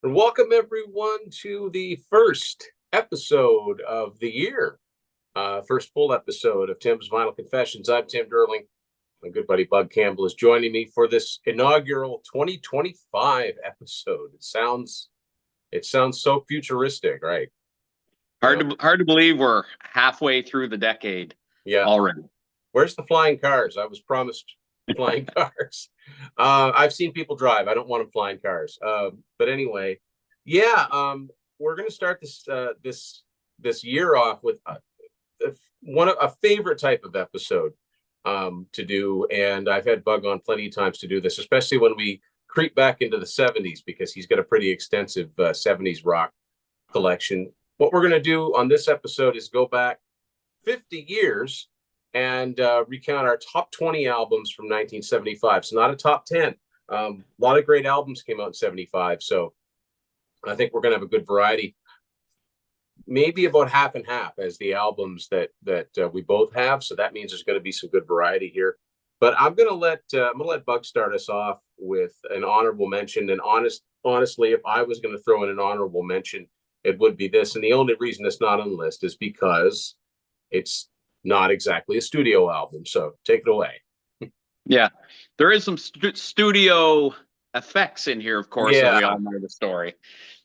And welcome everyone to the first episode of the year. First full episode of Tim's Vinyl Confessions. I'm Tim Derling. My good buddy Bug Campbell is joining me for this inaugural 2025 episode. It sounds so futuristic, right? You know? Hard to believe we're halfway through the decade Yeah. already. Where's the flying cars? I was promised flying cars. I've seen people drive. I don't want them flying cars. But anyway, yeah. We're going to start this year off with a favorite type of episode to do, and I've had Bug on plenty of times to do this, especially when we creep back into the '70s because he's got a pretty extensive '70s rock collection. What we're going to do on this episode is go back 50 years and recount our top 20 albums from 1975. So not a top 10. A lot of great albums came out in '75. So I think we're going to have a good variety. Maybe about half and half as the albums that we both have. So that means there's going to be some good variety here. But I'm going to let Bug start us off with an honorable mention. And honestly, if I was going to throw in an honorable mention, it would be this. And the only reason it's not on the list is because it's not exactly a studio album. So take it away. Yeah, there is some studio effects in here, of course, Yeah. and we all know the story.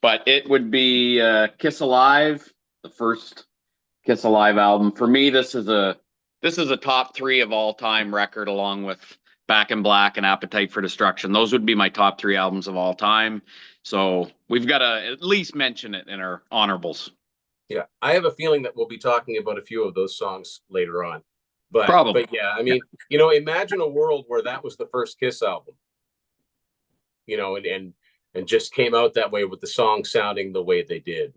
But it would be Kiss Alive, the first Kiss Alive album. For me, this is a top three of all time record, along with Back in Black and Appetite for Destruction. Those would be my top three albums of all time. So we've got to at least mention it in our honorables. Yeah, I have a feeling that we'll be talking about a few of those songs later on. Probably. But yeah, I mean, imagine a world where that was the first Kiss album, and just came out that way with the song sounding the way they did,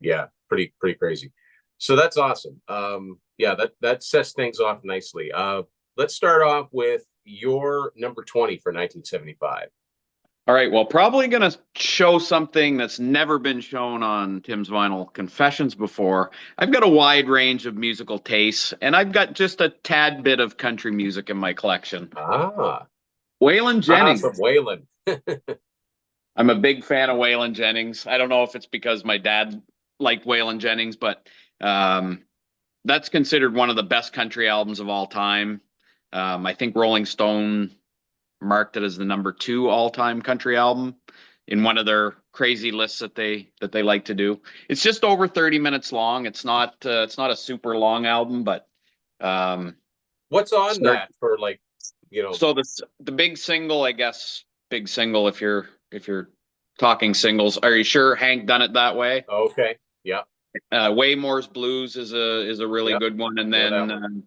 yeah, pretty crazy. So that's awesome. Yeah, that sets things off nicely. Let's start off with your number 20 for 1975. All right, well, probably going to show something that's never been shown on Tim's Vinyl Confessions before. I've got a wide range of musical tastes, and I've got just a tad bit of country music in my collection. Waylon Jennings. From Waylon. I'm a big fan of Waylon Jennings. I don't know if it's because my dad liked Waylon Jennings, but that's considered one of the best country albums of all time. I think Rolling Stone marked it as the number 2 all-time country album in one of their crazy lists that they like to do. It's just over 30 minutes long. It's not a super long album, but what's on that for So the big single, I guess, big single if you're talking singles. Are you sure Hank Done It That Way? Okay. Yeah. Waymore's Blues is a really good one, and then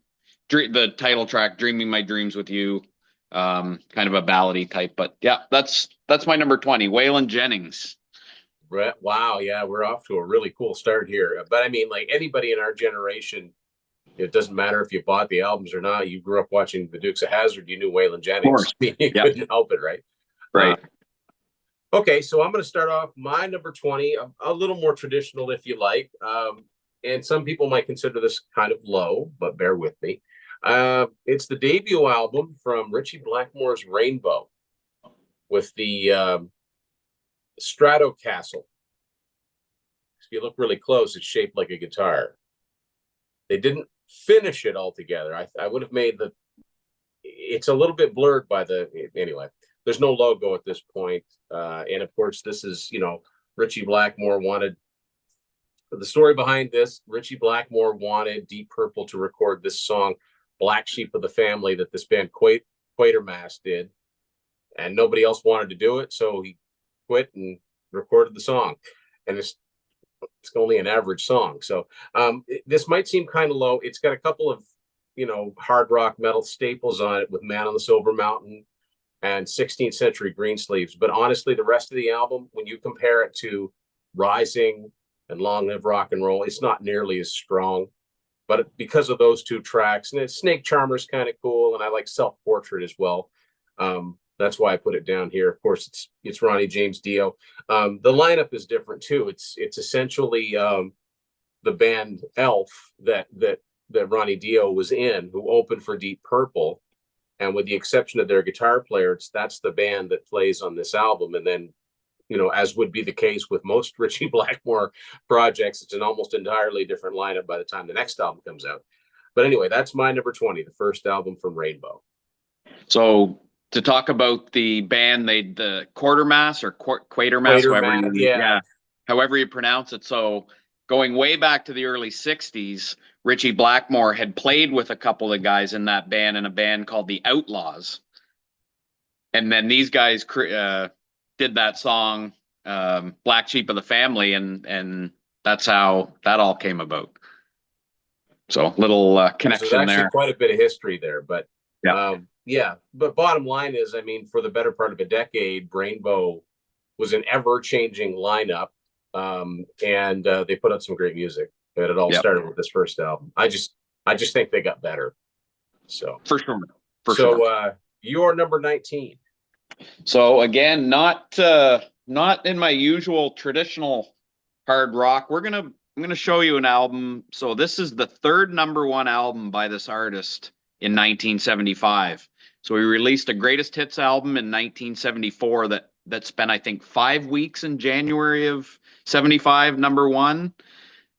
the title track, Dreaming My Dreams with You. Kind of a ballady type, but yeah, that's my number 20, Waylon Jennings. Wow, yeah, we're off to a really cool start here. But I mean, like anybody in our generation, it doesn't matter if you bought the albums or not. You grew up watching the Dukes of Hazzard. You knew Waylon Jennings. You couldn't help it, right? Right. Okay, so I'm going to start off my number 20, a little more traditional, if you like. And some people might consider this kind of low, but bear with me. It's the debut album from Ritchie Blackmore's Rainbow with the Stratocaster. If you look really close, it's shaped like a guitar. They didn't finish it all together. I would have made it's a little bit blurred anyway. There's no logo at this point. And of course, this is, Ritchie Blackmore wanted, the story behind this, Ritchie Blackmore wanted Deep Purple to record this song, Black Sheep of the Family, that this band Quatermass did, and nobody else wanted to do it, so he quit and recorded the song. And it's only an average song, so this might seem kind of low. It's got a couple of hard rock metal staples on it with Man on the Silver Mountain and 16th Century Greensleeves, but honestly, the rest of the album, when you compare it to Rising and Long Live Rock and Roll, it's not nearly as strong. But because of those two tracks, and Snake Charmer is kind of cool, and I like Self Portrait as well. That's why I put it down here. Of course, it's Ronnie James Dio. The lineup is different too. It's essentially the band Elf that Ronnie Dio was in, who opened for Deep Purple, and with the exception of their guitar player, that's the band that plays on this album. And then as would be the case with most Ritchie Blackmore projects, it's an almost entirely different lineup by the time the next album comes out. But anyway, that's my number 20, the first album from Rainbow. So to talk about the band, the Quatermass or Quatermass, however you pronounce it. So going way back to the early 60s, Ritchie Blackmore had played with a couple of guys in that band, in a band called the Outlaws. And then these guys did that song, Black Sheep of the Family, and that's how that all came about. So little connection so there's actually there. Quite a bit of history there, but yeah. But bottom line is, I mean, for the better part of a decade, Rainbow was an ever-changing lineup, and they put out some great music. And it all started with this first album. I just think they got better. So for sure. You're number 19. So again, not in my usual traditional hard rock. I'm gonna show you an album. So this is the third #1 album by this artist in 1975. So he released a greatest hits album in 1974 that spent, I think, 5 weeks in January of 75, #1.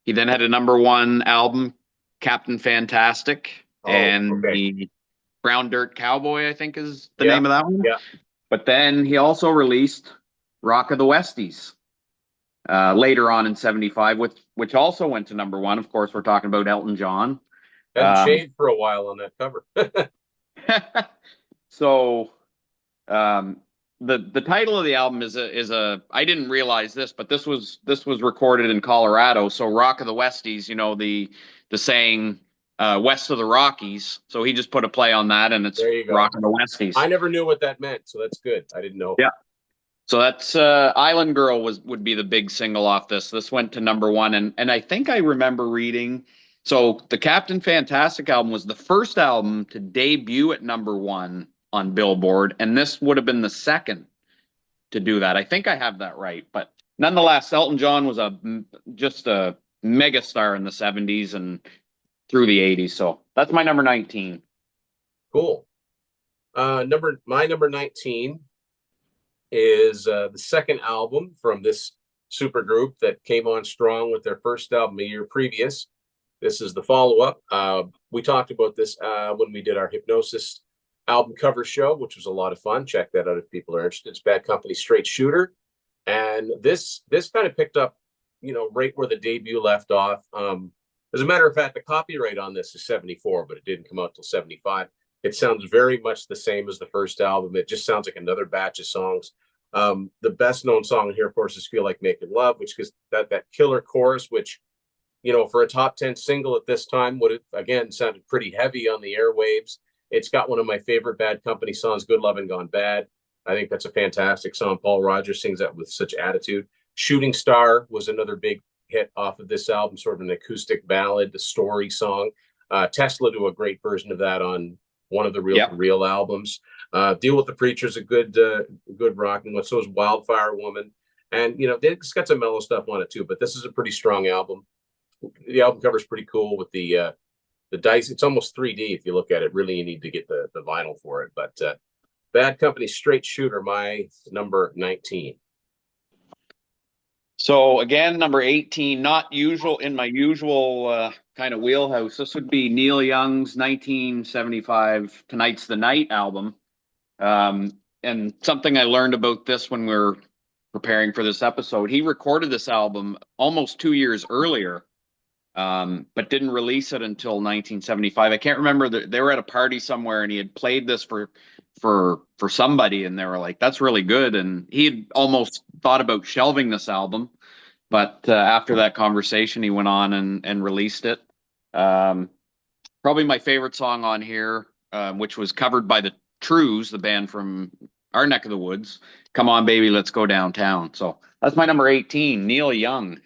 He then had a #1 album, Captain Fantastic, the Brown Dirt Cowboy, I think is the name of that one. Yeah. But then he also released Rock of the Westies later on in 75, which also went to #1. Of course, we're talking about Elton John. Had shaved for a while on that cover. So the title of the album is a I didn't realize this, but this was recorded in Colorado. So Rock of the Westies, the saying west of the Rockies. So he just put a play on that, and it's Rock of the Westies. I never knew what that meant, so that's good. I didn't know. Yeah. So that's Island Girl would be the big single off this. This went to #1, and I think I remember reading. So the Captain Fantastic album was the first album to debut at #1 on Billboard, and this would have been the second to do that. I think I have that right, but nonetheless, Elton John was just a megastar in the 70s and through the 80s. So that's my number 19. Cool. My number 19 is the second album from this supergroup that came on strong with their first album a year previous. This is the follow-up. We talked about this when we did our Hypnosis album cover show, which was a lot of fun. Check that out if people are interested. It's Bad Company, Straight Shooter. And this kind of picked up, right where the debut left off. As a matter of fact, the copyright on this is 74, but it didn't come out till 75. It sounds very much the same as the first album. It just sounds like another batch of songs. The best known song here, of course, is Feel Like Making Love, which is that killer chorus, which, for a top 10 single at this time, would have, again, sounded pretty heavy on the airwaves. It's got one of my favorite Bad Company songs, Good Lovin' Gone Bad. I think that's a fantastic song. Paul Rogers sings that with such attitude. Shooting Star was another big hit off of this album, sort of an acoustic ballad, the story song. Tesla do a great version of that on one of the Real albums. Deal with the Preacher's a good rocking one. So is Wildfire Woman. And, it's got some mellow stuff on it too, but this is a pretty strong album. The album cover is pretty cool with the dice. It's almost 3D if you look at it. Really, you need to get the vinyl for it. But Bad Company, Straight Shooter, my number 19. So again, number 18, not usual in my usual kind of wheelhouse. This would be Neil Young's 1975 Tonight's the Night album. And something I learned about this when we were preparing for this episode, he recorded this album almost 2 years earlier, but didn't release it until 1975. I can't remember. They were at a party somewhere and he had played this for somebody, and they were like, that's really good. And he had almost thought about shelving this album, but after that conversation, he went on and released it. Probably my favorite song on here, which was covered by the Trues, the band from our neck of the woods, Come On Baby, Let's Go Downtown. So that's my number 18, Neil Young.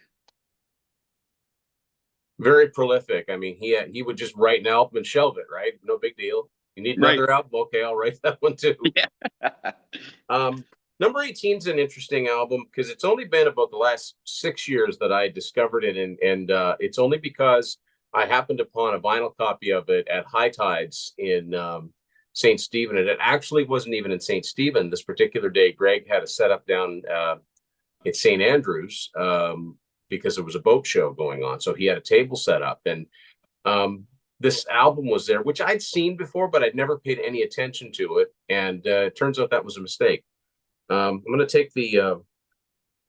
Very prolific. I mean, he would just write an album and shelve it, right? No big deal. You need another album? Okay, I'll write that one too. Yeah. Number 18 is an interesting album because it's only been about the last 6 years that I discovered it, and it's only because I happened upon a vinyl copy of it at High Tides in St. Stephen, and it actually wasn't even in St. Stephen this particular day. Greg had a setup down at St. Andrews because there was a boat show going on. So he had a table set up, and this album was there, which I'd seen before, but I'd never paid any attention to it. And it turns out that was a mistake. I'm going to take the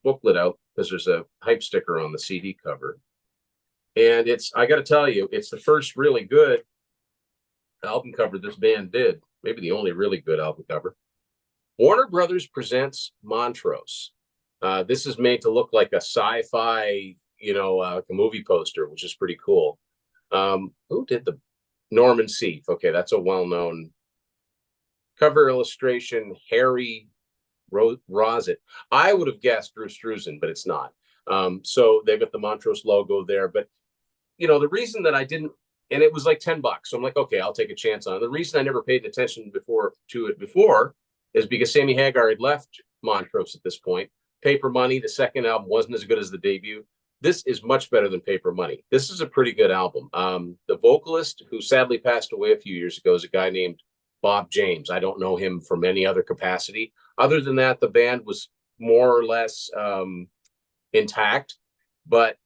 booklet out because there's a hype sticker on the CD cover. And I got to tell you, it's the first really good album cover this band did. Maybe the only really good album cover. Warner Brothers presents Montrose. This is made to look like a sci-fi, like a movie poster, which is pretty cool. Who did the Norman Seeff? Okay, that's a well-known cover illustration. Harry Rosett. I would have guessed Bruce Struzan, but it's not. So they've got the Montrose logo there. But the reason that I didn't, and it was like $10, so I'm like, okay, I'll take a chance on it. The reason I never paid attention to it before is because Sammy Hagar had left Montrose at this point. Paper Money, the second album, wasn't as good as the debut. This is much better than Paper Money. This is a pretty good album. The vocalist, who sadly passed away a few years ago, is a guy named Bob James. I don't know him from any other capacity. Other than that, the band was more or less intact. But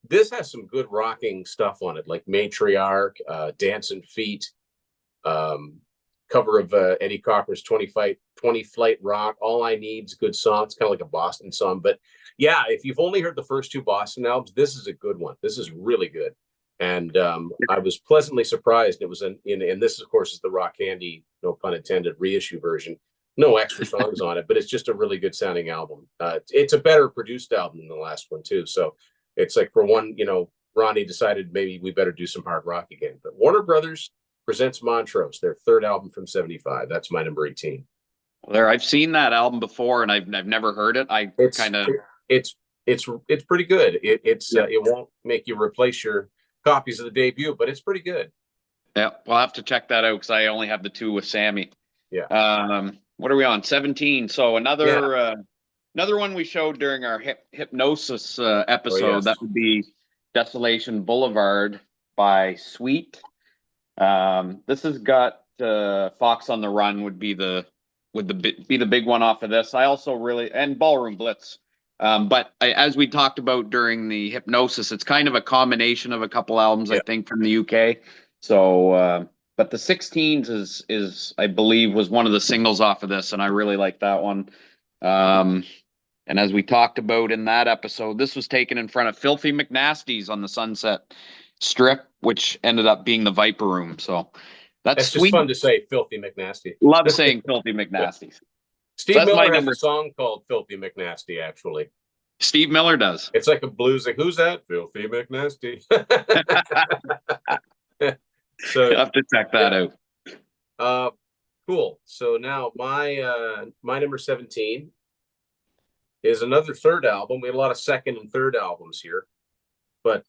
this has some good rocking stuff on it, like Matriarch, Dancing Feet, cover of Eddie Cocker's 20 Flight Rock. All I Need's a good song. It's kind of like a Boston song. But yeah, if you've only heard the first two Boston albums, this is a good one. This is really good. And I was pleasantly surprised. It was and this, of course, is the Rock Candy, no pun intended, reissue version. No extra songs on it, but it's just a really good sounding album. It's a better produced album than the last one, too. So it's like, for one, Ronnie decided maybe we better do some hard rock again. But Warner Brothers presents Montrose, their third album from '75. That's my number 18. There, I've seen that album before, and I've never heard it. It's pretty good. It won't make you replace your copies of the debut, but it's pretty good. Yeah, we'll have to check that out because I only have the two with Sammy. Yeah. What are we on? 17. So another one we showed during our hypnosis episode. Oh, yes. That would be Desolation Boulevard by Sweet. This has got Fox on the Run would be the big one off of this. I also and Ballroom Blitz. But as we talked about during the hypnosis, it's kind of a combination of a couple albums, I think, from the UK. So, but the 16s is I believe was one of the singles off of this, and I really like that one. And as we talked about in that episode, this was taken in front of Filthy McNasty's on the Sunset Strip, which ended up being the Viper Room. So that's just fun to say, Filthy McNasty. Love saying Filthy McNasty's. Steve Miller has a song called Filthy McNasty, actually. Steve Miller does. It's like a blues, like, who's that? Filthy McNasty. So you'll have to check that out. Cool. So now my number 17 is another third album. We had a lot of second and third albums here. But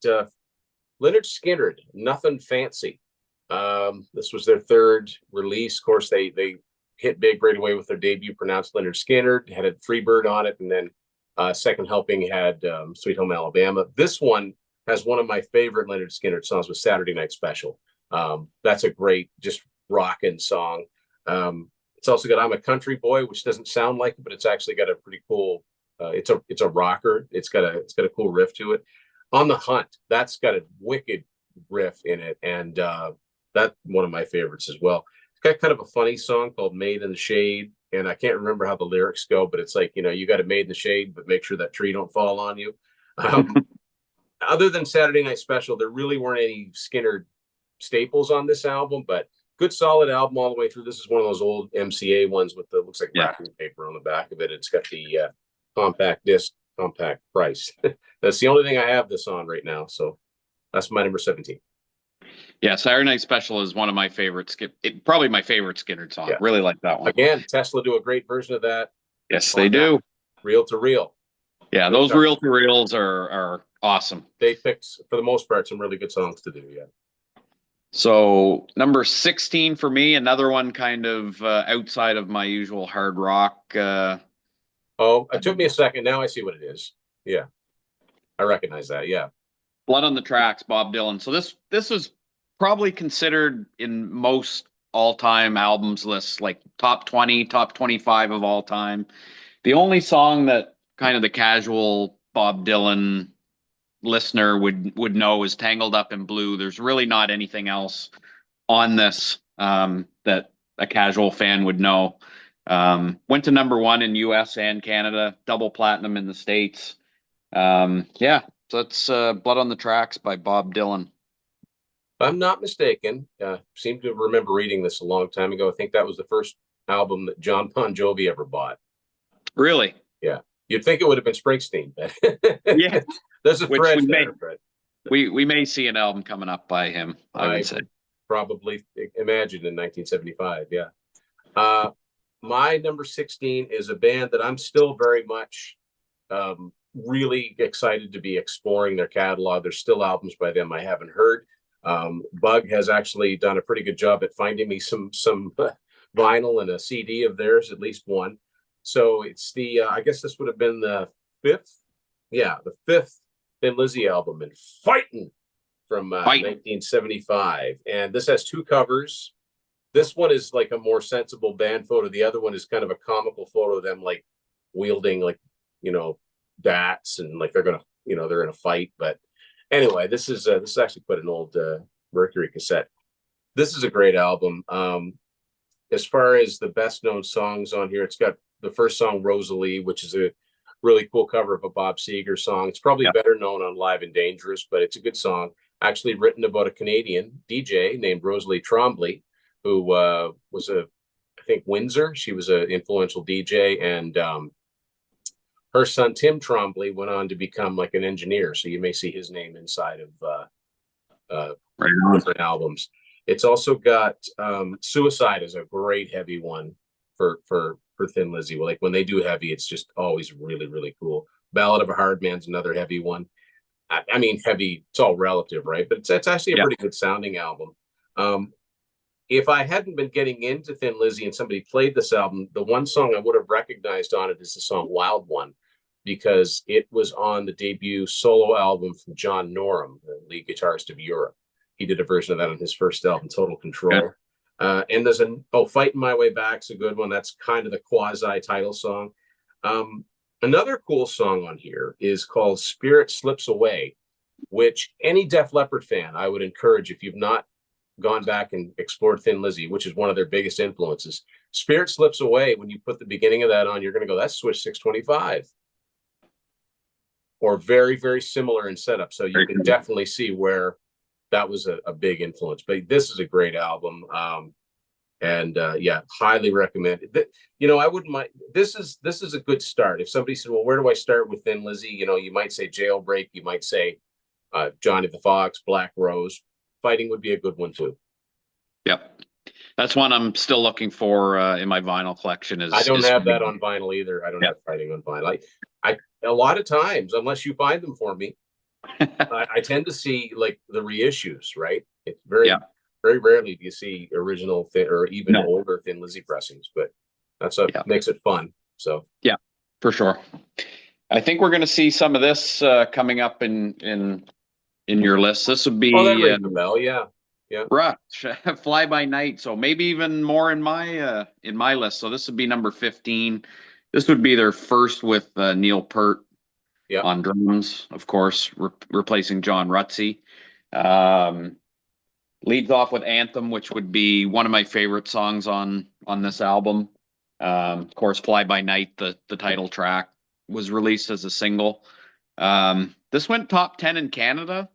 Lynyrd Skynyrd, Nothing Fancy. This was their third release. Of course, they hit big right away with their debut, Pronounced Lynyrd Skynyrd. Had a Freebird on it, and then second helping had Sweet Home Alabama. This one has one of my favorite Lynyrd Skynyrd songs with Saturday Night Special. That's a great, just rockin' song. It's also got I'm a Country Boy, which doesn't sound like it, but it's actually got a pretty cool, it's a rocker. It's got a cool riff to it. On the Hunt, that's got a wicked riff in it, and that's one of my favorites as well. It's got kind of a funny song called Made in the Shade, and I can't remember how the lyrics go, but it's like, you got it made in the shade, but make sure that tree don't fall on you. Other than Saturday Night Special, there really weren't any Skynyrd staples on this album, but good solid album all the way through. This is one of those old MCA ones with the looks like wrapping paper on the back of it. It's got the compact disc, compact price. That's the only thing I have this on right now, so that's my number 17. Yeah, Saturday Night Special is one of my favorites. Probably my favorite Skynyrd song. Yeah. Really like that one. Again, Tesla do a great version of that. Yes, they do. Reel to Reel. Yeah, those reel to reels are awesome. They picked, for the most part, some really good songs to do. Yeah. So number 16 for me, another one kind of outside of my usual hard rock. It took me a second. Now I see what it is. Yeah, I recognize that. Yeah. Blood on the Tracks, Bob Dylan. So this was probably considered in most all-time albums lists, like top 20, top 25 of all time. The only song that kind of the casual Bob Dylan listener would know is Tangled Up in Blue. There's really not anything else on this that a casual fan would know. Went to #1 in US and Canada, double platinum in the States. Yeah, so that's Blood on the Tracks by Bob Dylan. If I'm not mistaken, seem to remember reading this a long time ago. I think that was the first album that John Bon Jovi ever bought. Really? Yeah. You'd think it would have been Springsteen, but Yeah. there's a Which thread we there. may, But we may see an album coming up by him, I would say. Probably imagined in 1975. Yeah. My number 16 is a band that I'm still very much really excited to be exploring their catalog. There's still albums by them I haven't heard. Bug has actually done a pretty good job at finding me some vinyl and a CD of theirs, at least one. So it's the I guess this would have been the fifth Thin Lizzy album, and Fightin' from 1975. And this has two covers. This one is like a more sensible band photo. The other one is kind of a comical photo of them like wielding like, bats, and like they're gonna, they're in a fight. But anyway, this is actually quite an old Mercury cassette. This is a great album. As far as the best known songs on here, it's got the first song, Rosalie, which is a really cool cover of a Bob Seger song. It's probably better known on Live and Dangerous, but it's a good song. Actually written about a Canadian DJ named Rosalie Trombley, who was I think Windsor. She was an influential DJ, and her son Tim Trombley went on to become like an engineer. So you may see his name inside of different albums. It's also got Suicide is a great heavy one for Thin Lizzy. Like when they do heavy, it's just always really, really cool. Ballad of a Hard Man's another heavy one. I mean, heavy, it's all relative, right? But it's actually a pretty good sounding album. If I hadn't been getting into Thin Lizzy and somebody played this album, the one song I would have recognized on it is the song Wild One, because it was on the debut solo album from John Norum, the lead guitarist of Europe. He did a version of that on his first album, Total Control. And there's Fighting My Way Back's a good one. That's kind of the quasi title song. Another cool song on here is called Spirit Slips Away, which any Def Leppard fan I would encourage, if you've not gone back and explored Thin Lizzy, which is one of their biggest influences. Spirit Slips Away, when you put the beginning of that on, you're going to go, that's Switch 625. Or very, very similar in setup. So you can definitely see where that was a big influence. But this is a great album. And highly recommend it. I wouldn't mind. This is a good start. If somebody said, well, where do I start with Thin Lizzy? You might say Jailbreak. You might say Johnny the Fox, Black Rose. Fighting would be a good one too. Yep. That's one I'm still looking for in my vinyl collection. I don't have that on vinyl either. I don't have Fighting on vinyl. I a lot of times, unless you find them for me, I tend to see like the reissues, right? It's very rarely do you see original or even older Thin Lizzy pressings, but that's what makes it fun. So yeah, for sure. I think we're going to see some of this coming up in your list. This would be the bell, Rush, Fly By Night. So maybe even more in my list. So this would be number 15. This would be their first with Neil Peart on drums, of course, replacing John Rutsey. Leads off with Anthem, which would be one of my favorite songs on this album. Of course, Fly By Night, the title track, was released as a single. This went top 10 in Canada,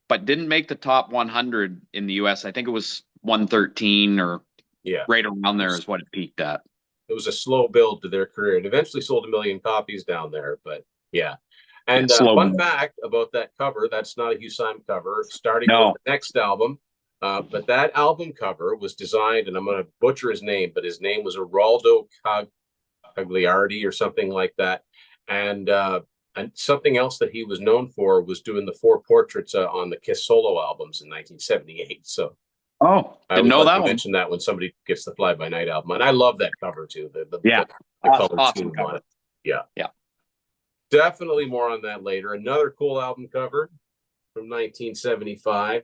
but didn't make the top 100 in the US. I think it was 113 or right around there is what it peaked at. It was a slow build to their career. It eventually sold 1 million copies down there, but yeah. And fun fact about that cover, that's not a Hugh Simon cover, starting with the next album. But that album cover was designed, and I'm going to butcher his name, but his name was Araldo Cagliardi or something like that. And something else that he was known for was doing the 4 portraits on the Kiss solo albums in 1978. So didn't know that one. Mention that when somebody gets the Fly By Night album, and I love that cover too. The awesome cover. On it. Yeah. Definitely more on that later. Another cool album cover from 1975.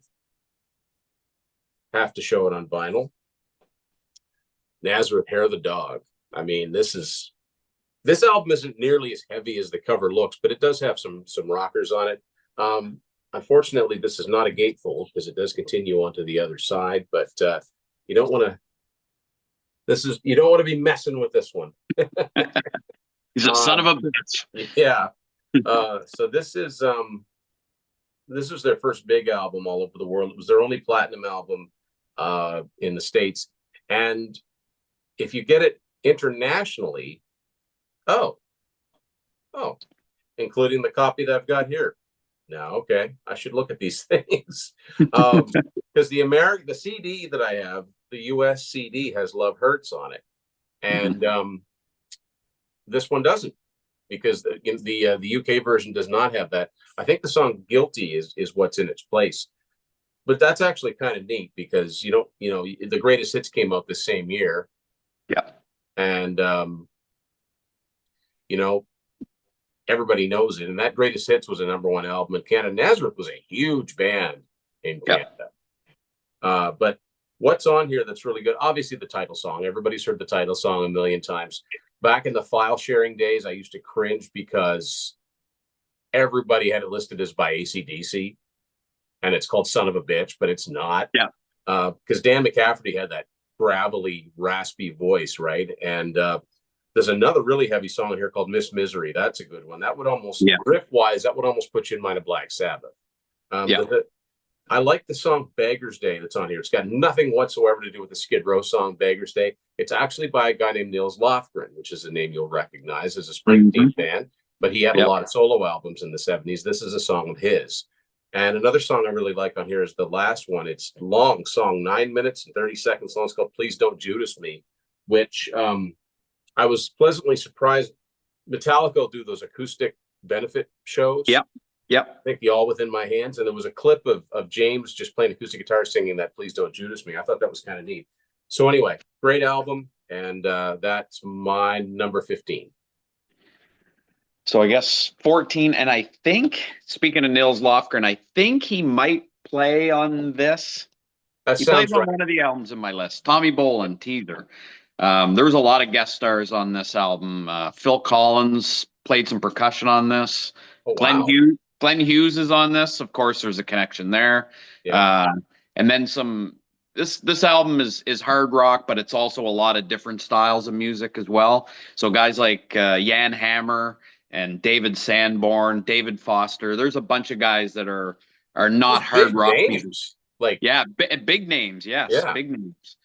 Have to show it on vinyl. Nazareth Hair the Dog. I mean, this is This album isn't nearly as heavy as the cover looks, but it does have some rockers on it. Unfortunately, this is not a gatefold because it does continue onto the other side, but you don't want to. You don't want to be messing with this one. He's a son of a bitch. Yeah. So this was their first big album all over the world. It was their only platinum album in the States. And if you get it internationally, oh, including the copy that I've got here. Now, okay, I should look at these things. Because the CD that I have, the US CD has Love Hurts on it. And this one doesn't, because the UK version does not have that. I think the song Guilty is what's in its place. But that's actually kind of neat because the greatest hits came out the same year. Yeah. And everybody knows it. And that greatest hits was a #1 album in Canada. Nazareth was a huge band in Canada. But what's on here that's really good? Obviously the title song. Everybody's heard the title song a million times. Back in the file sharing days, I used to cringe because everybody had it listed as by AC/DC, and it's called Son of a Bitch, but it's not. Yeah. Because Dan McCafferty had that gravelly, raspy voice, right? And there's another really heavy song here called Miss Misery. That's a good one. That would almost, riff-wise, that would almost put you in mind of Black Sabbath. I like the song Beggar's Day that's on here. It's got nothing whatsoever to do with the Skid Row song Beggar's Day. It's actually by a guy named Nils Lofgren, which is a name you'll recognize as a Springsteen fan, but he had a lot of solo albums in the 70s. This is a song of his. And another song I really like on here is the last one. It's a long song, 9 minutes and 30 seconds long. It's called Please Don't Judas Me, which I was pleasantly surprised. Metallica will do those acoustic benefit shows. Yep. I think the All Within My Hands. And there was a clip of James just playing acoustic guitar singing that Please Don't Judas Me. I thought that was kind of neat. So anyway, great album. And that's my number 15. So I guess 14. And I think, speaking of Nils Lofgren, I think he might play on this. He plays on one of the albums in my list. Tommy Bolin, Teether. There was a lot of guest stars on this album. Phil Collins played some percussion on this. Oh, wow. Glenn Hughes is on this. Of course, there's a connection there. Yeah. And then some. This album is hard rock, but it's also a lot of different styles of music as well. So guys like Jan Hammer and David Sanborn, David Foster. There's a bunch of guys that are not hard rock musicians. Big names. Yes, big names.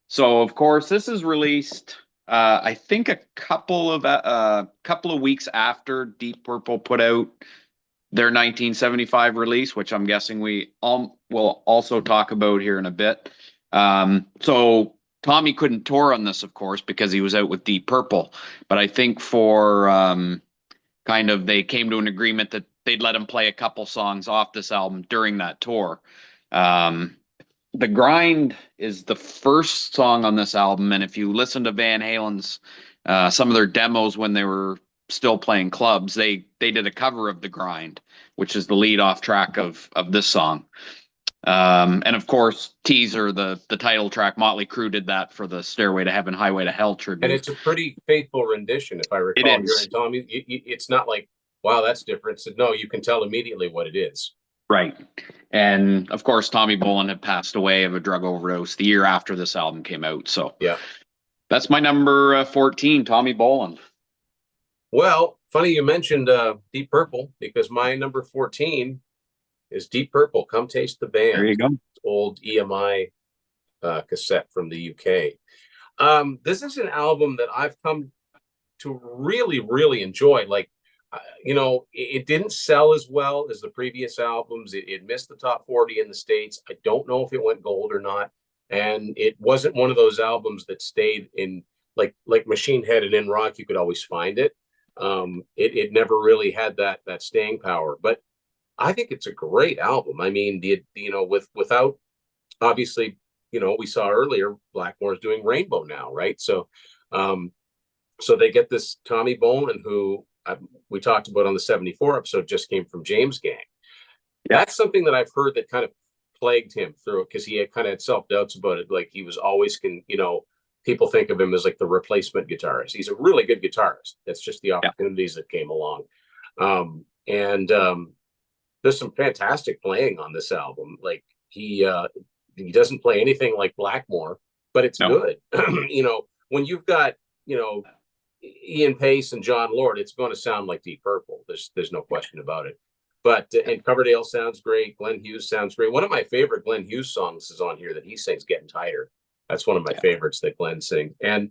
So of course, this is released. I think a couple of weeks after Deep Purple put out their 1975 release, which I'm guessing we will also talk about here in a bit. So Tommy couldn't tour on this, of course, because he was out with Deep Purple. But I think for they came to an agreement that they'd let him play a couple songs off this album during that tour. The Grind is the first song on this album, and if you listen to Van Halen's some of their demos when they were still playing clubs, they did a cover of The Grind, which is the lead off track of this song. And of course, Teaser, the title track, Motley Crue did that for the Stairway to Heaven, Highway to Hell tribute. And it's a pretty faithful rendition, if I recall. It is. Tommy, it's not like, wow, that's different. So, no, you can tell immediately what it is. Right. And of course, Tommy Bolin had passed away of a drug overdose the year after this album came out. So that's my number 14, Tommy Bolin. Well, funny you mentioned Deep Purple, because my number 14 is Deep Purple, Come Taste the Band. There you go. Old EMI cassette from the UK. This is an album that I've come to really, really enjoy. Like, it didn't sell as well as the previous albums. It missed the top 40 in the States. I don't know if it went gold or not. And it wasn't one of those albums that stayed in, like Machine Head and In Rock, you could always find it. It never really had that staying power. But I think it's a great album. I mean, without, obviously, we saw earlier, Blackmore's doing Rainbow now, right? So they get this Tommy Bolin, who we talked about on the 74 episode, just came from James Gang. That's something that I've heard that kind of plagued him through it, because he had kind of had self-doubts about it. Like, he was always people think of him as like the replacement guitarist. He's a really good guitarist. It's just the opportunities that came along. And there's some fantastic playing on this album. Like he doesn't play anything like Blackmore, but it's good. You know, when you've got, you know, Ian Pace and John Lord, it's going to sound like Deep Purple. There's no question about it. But and Coverdale sounds great. Glenn Hughes sounds great. One of my favorite Glenn Hughes songs is on here that he sings, "Getting Tighter." That's one of my favorites that Glenn sings. And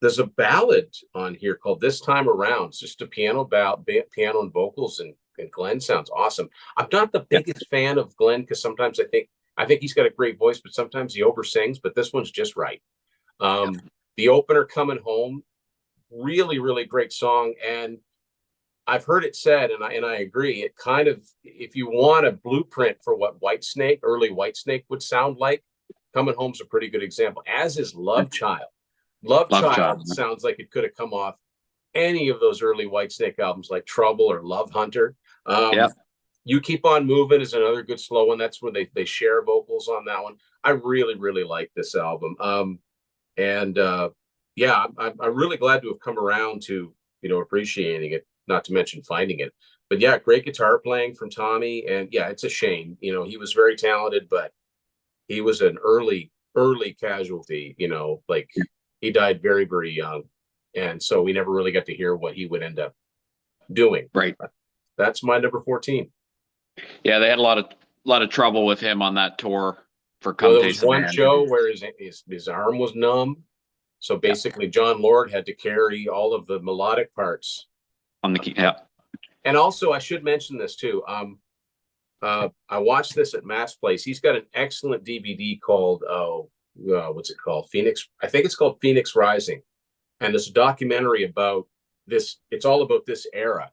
there's a ballad on here called "This Time Around." It's just a piano and vocals, and Glenn sounds awesome. I'm not the biggest fan of Glenn because sometimes I think he's got a great voice, but sometimes he oversings. But this one's just right. The opener, "Coming Home," really, really great song. And I've heard it said, and I agree, it kind of, if you want a blueprint for what Whitesnake, early Whitesnake would sound like, "Coming Home's a pretty good example, as is Love Child. Love Child sounds like it could have come off any of those early Whitesnake albums like Trouble or Love Hunter. You Keep On Moving is another good slow one. That's where they share vocals on that one. I really, really like this album. Yeah, I'm really glad to have come around to, you know, appreciating it, not to mention finding it. But yeah, great guitar playing from Tommy. And yeah, it's a shame. You know, he was very talented, but he was an early casualty, you know, like he died very, very young. And so we never really got to hear what he would end up doing. Right. That's my number 14. Yeah, they had a lot of trouble with him on that tour for Come Taste. There was one show where his arm was numb. So basically, John Lord had to carry all of the melodic parts on the key. Yeah. And also, I should mention this too. I watched this at Matt's place. He's got an excellent DVD called what's it called? Phoenix. I think it's called Phoenix Rising, and it's a documentary about this. It's all about this era.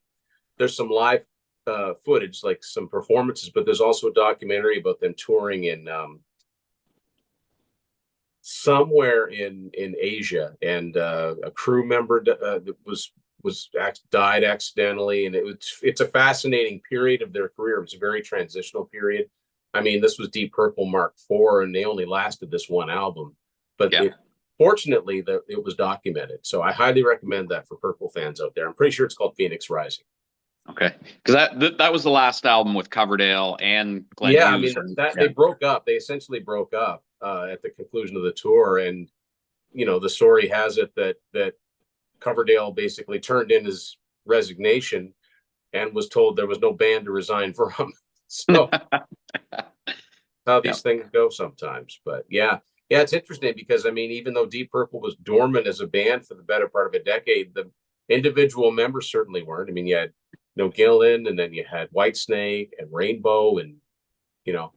There's some live footage, like some performances, but there's also a documentary about them touring in somewhere in Asia, and a crew member died accidentally, and it's a fascinating period of their career. It was a very transitional period. I mean, this was Deep Purple Mark IV, and they only lasted this one album, but fortunately it was documented. So I highly recommend that for Purple fans out there. I'm pretty sure it's called Phoenix Rising. Okay, because that was the last album with Coverdale and Glenn Hughes. I mean, they broke up. They essentially broke up at the conclusion of the tour, and you know, the story has it that Coverdale basically turned in his resignation and was told there was no band to resign from. So how these things go sometimes. But yeah, it's interesting because I mean, even though Deep Purple was dormant as a band for the better part of a decade, the individual members certainly weren't. I mean, you had Gillan, and then you had Whitesnake and Rainbow, and you know,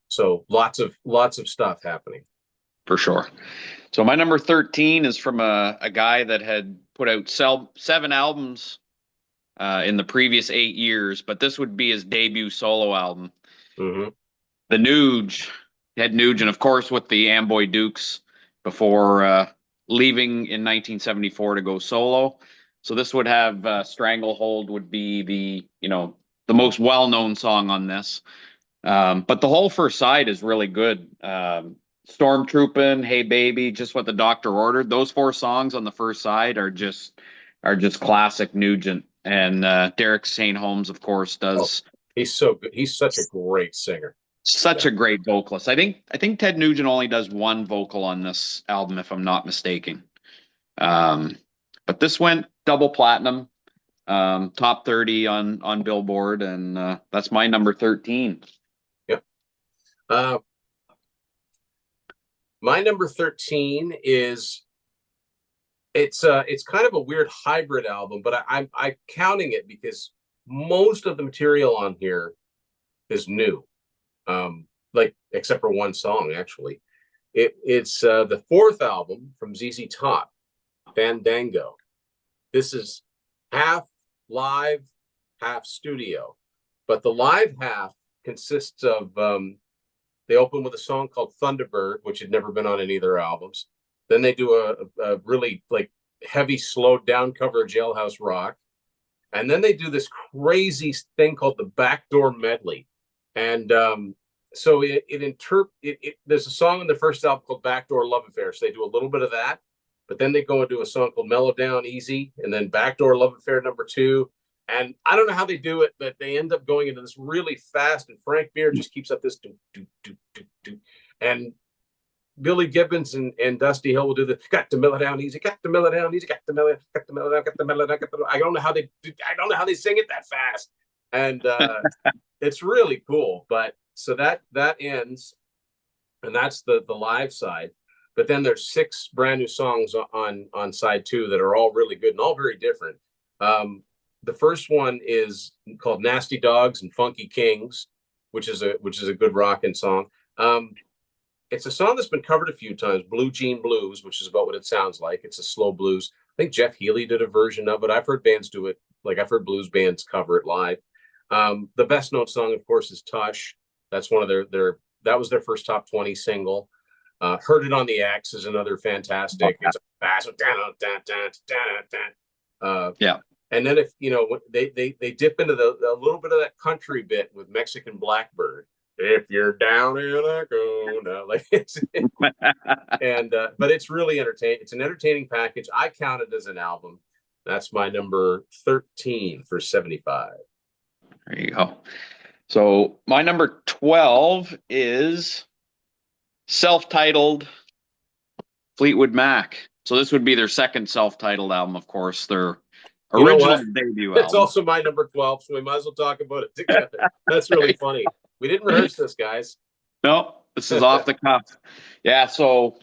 so lots of stuff happening. For sure. So my number 13 is from a guy that had put out 7 albums in the previous 8 years, but this would be his debut solo album. Mm-hmm. The Nuge, Ted Nugent, of course, with the Amboy Dukes before leaving in 1974 to go solo. So this would have Stranglehold would be the most well-known song on this. But the whole first side is really good. Stormtroopin', Hey Baby, Just What the Doctor Ordered. Those 4 songs on the first side are just classic Nugent. And Derek St. Holmes, of course, does. Oh, he's so good. He's such a great singer. Such a great vocalist. I think Ted Nugent only does 1 vocal on this album, if I'm not mistaken. But this went double platinum, top 30 on Billboard, and that's my number 13. Yep. My number 13 is it's kind of a weird hybrid album, but I'm counting it because most of the material on here is new, like except for one song actually. It's the 4th album from ZZ Top, Fandango. This is half live, half studio, but the live half consists of they open with a song called Thunderbird, which had never been on any of their albums. Then they do a really like heavy, slowed down cover of Jailhouse Rock, and then they do this crazy thing called the Backdoor Medley. And so there's a song in the first album called Backdoor Love Affair, so they do a little bit of that, but then they go into a song called Mellow Down Easy, and then Backdoor Love Affair #2. And I don't know how they do it, but they end up going into this really fast, and Frank Beard just keeps up this do, do, do, do, do. And Billy Gibbons and Dusty Hill will do the got to mellow down easy, got to mellow down easy, got to mellow down, got to mellow down, got to mellow down, got to. I don't know how they sing it that fast, and it's really cool. But so that ends, and that's the live side. But then there's 6 brand new songs on side 2 that are all really good and all very different. The first one is called Nasty Dogs and Funky Kings, which is a good rockin' song. It's a song that's been covered a few times, Blue Jean Blues, which is about what it sounds like. It's a slow blues. I think Jeff Healey did a version of it. I've heard bands do it. Like I've heard blues bands cover it live. The best known song, of course, is Tush. That's one of that was their first top 20 single. Heard It on the X is another fantastic. It's a fast. Yeah. And then if they dip into a little bit of that country bit with Mexican Blackbird. If you're down in a go, like it's and but it's really entertaining. It's an entertaining package. I count it as an album. That's my number 13 for 75. There you go. So my number 12 is self-titled Fleetwood Mac. So this would be their second self-titled album, of course. Their original debut album. It's also my number 12, so we might as well talk about it together. That's really funny. We didn't rehearse this, guys. No, this is off the cuff. Yeah, so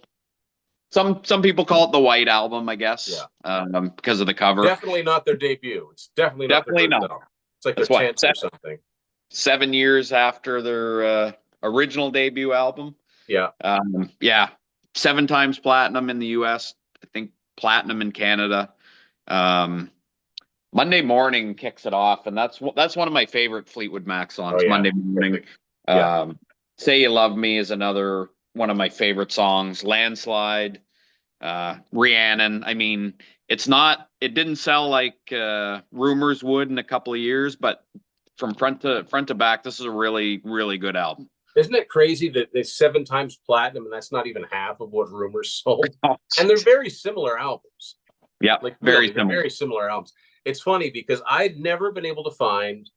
some people call it the White Album, I guess, because of the cover. Definitely not their debut. It's definitely not. It's like their 10th or something. 7 years after their original debut album. Yeah. 7 times platinum in the U.S. I think platinum in Canada. Monday Morning kicks it off, and that's one of my favorite Fleetwood Mac songs. Monday Morning. Say You Love Me is another one of my favorite songs. Landslide, Rhiannon. I mean, it didn't sell like Rumors would in a couple of years, but from front to back, this is a really, really good album. Isn't it crazy that they 7 times platinum, and that's not even half of what Rumors sold? And they're very similar albums. Yeah, like very similar albums. It's funny because I'd never been able to find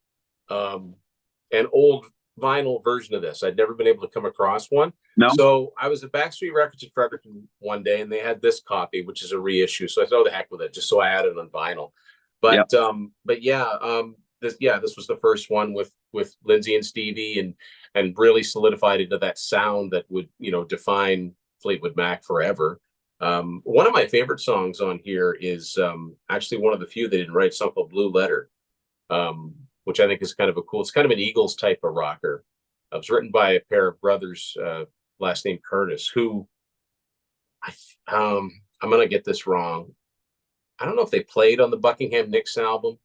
an old vinyl version of this. I'd never been able to come across one. No. So I was at Backstreet Records in Fredericton one day, and they had this copy, which is a reissue. So I thought, the heck with it, just so I had it on vinyl. But this was the first one with Lindsey and Stevie, and really solidified into that sound that would define Fleetwood Mac forever. One of my favorite songs on here is actually one of the few they didn't write, a song called Blue Letter, which I think is kind of it's kind of an Eagles type of rocker. It was written by a pair of brothers, last name Curtis, who I'm going to get this wrong. I don't know if they played on the Buckingham Nicks album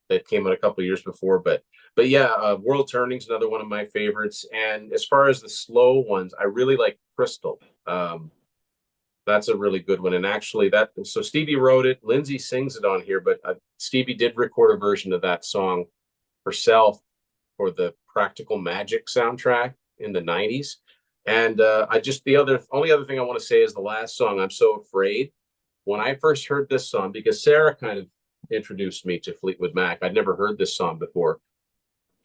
that came out a couple of years before, but yeah, World Turning's another one of my favorites. And as far as the slow ones, I really like Crystal. That's a really good one. And actually so Stevie wrote it, Lindsey sings it on here, but Stevie did record a version of that song herself for the Practical Magic soundtrack in the 90s. And the only other thing I want to say is the last song, I'm So Afraid. When I first heard this song, because Sarah kind of introduced me to Fleetwood Mac, I'd never heard this song before.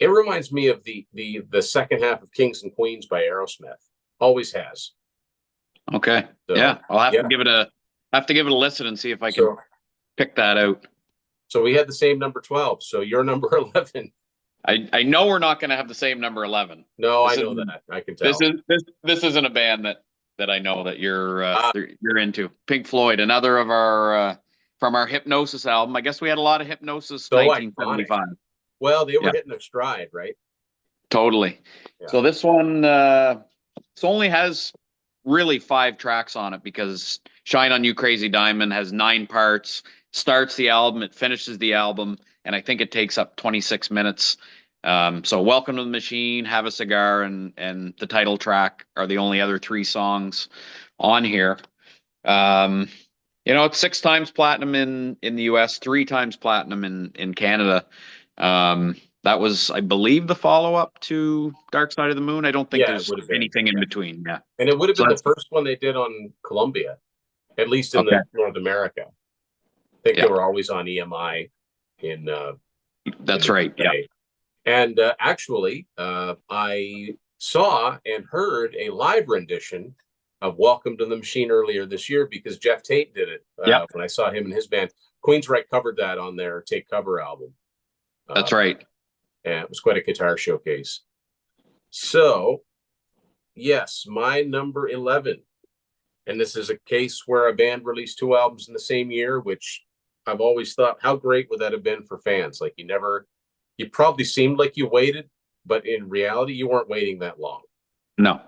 It reminds me of the second half of Kings and Queens by Aerosmith. Always has. Okay. So, yeah, I'll have to give it a listen and see if I can pick that out. So we had the same number 12. So you're number 11. I know we're not going to have the same number 11. No, I know that. I can tell. This isn't a band that I know that you're into. Pink Floyd, another of our from our Hypnosis album. I guess we had a lot of Hypnosis 1975. Well, they were hitting their stride, right? Totally. Yeah. So this one only has really 5 tracks on it, because Shine on You Crazy Diamond has 9 parts, starts the album, it finishes the album, and I think it takes up 26 minutes. So Welcome to the Machine, Have a Cigar, and the title track are the only other 3 songs on here. It's 6 times platinum in the US, 3 times platinum in Canada. That was, I believe, the follow-up to Dark Side of the Moon. I don't think there's anything in between. Yeah. And it would have been the first one they did on Columbia. at least in Okay. the North America. I think Yeah. they were always on EMI in That's the right. Yeah. UK. And actually, I saw and heard a live rendition of Welcome to the Machine earlier this year because Jeff Tate did it Yeah. when I saw him and his band. Queensryche covered that on their Take Cover album. That's right. And it was quite a guitar showcase. So, yes, my number 11. And this is a case where a band released 2 albums in the same year, which I've always thought, how great would that have been for fans? Like you probably seemed like you waited, but in reality, you weren't waiting that long. No.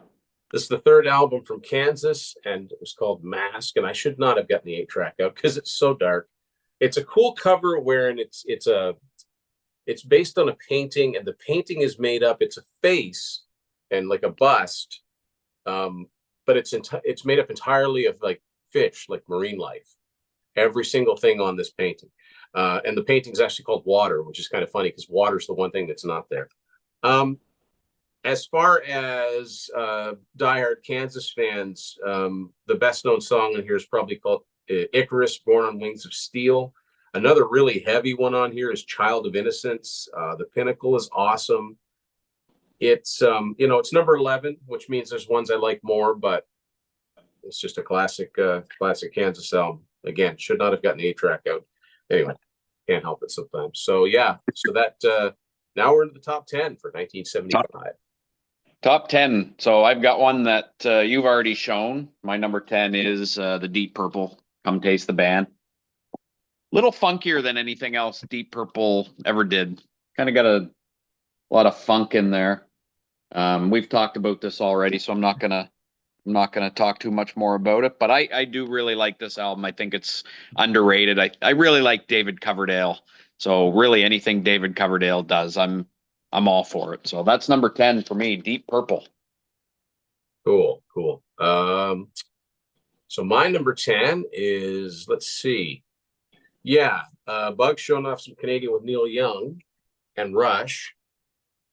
This is the 3rd album from Kansas, and it was called Mask. And I should not have gotten the 8-track out because it's so dark. It's a cool cover wherein it's based on a painting, and the painting is made up. It's a face and like a bust, but it's made up entirely of like fish, like marine life. Every single thing on this painting, and the painting is actually called Water, which is kind of funny because water is the one thing that's not there. As far as diehard Kansas fans, the best known song in here is probably called Icarus, Born on Wings of Steel. Another really heavy one on here is Child of Innocence. The Pinnacle is awesome. It's it's number 11, which means there's ones I like more, but it's just a classic Kansas album. Again, should not have gotten the 8-track out. Anyway, can't help it sometimes. So yeah, so that now we're into the top 10 for 1975. Top 10. So I've got one that you've already shown. My number 10 is the Deep Purple, Come Taste the Band. Little funkier than anything else Deep Purple ever did. Kind of got a lot of funk in there. We've talked about this already, so I'm not gonna talk too much more about it. But I do really like this album. I think it's underrated. I really like David Coverdale. So really anything David Coverdale does, I'm all for it. So that's number 10 for me, Deep Purple. Cool. So my number 10 is, let's see. Yeah, Bug's showing off some Canadian with Neil Young and Rush.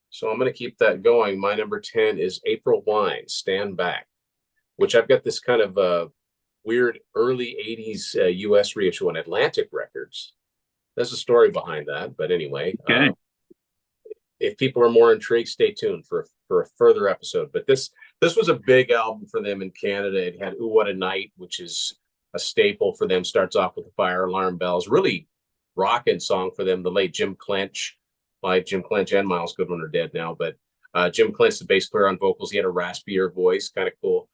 So I'm going to keep that going. My number 10 is April Wine, Stand Back, which I've got this kind of weird early 80s US reissue on Atlantic Records. There's a story behind that. But anyway, Okay. If people are more intrigued, stay tuned for a further episode. But this was a big album for them in Canada. It had Ooh, What a Night, which is a staple for them. Starts off with the Fire Alarm Bells. Really rocking song for them. The late Jim Clench. Jim Clench and Miles Goodwin are dead now, but Jim Clench, the bass player on vocals, he had a raspier voice, kind of cool.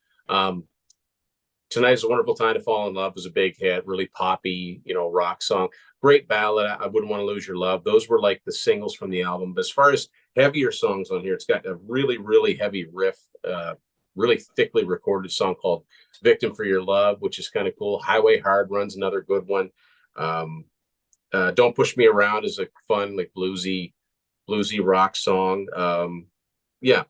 Tonight is a Wonderful Time to Fall in Love was a big hit, really poppy, rock song. Great ballad, I Wouldn't Want to Lose Your Love. Those were like the singles from the album. But as far as heavier songs on here, it's got a really, really heavy riff, really thickly recorded song called Victim for Your Love, which is kind of cool. Highway Hard Run's another good one. Don't Push Me Around is a fun, like bluesy rock song. Yeah,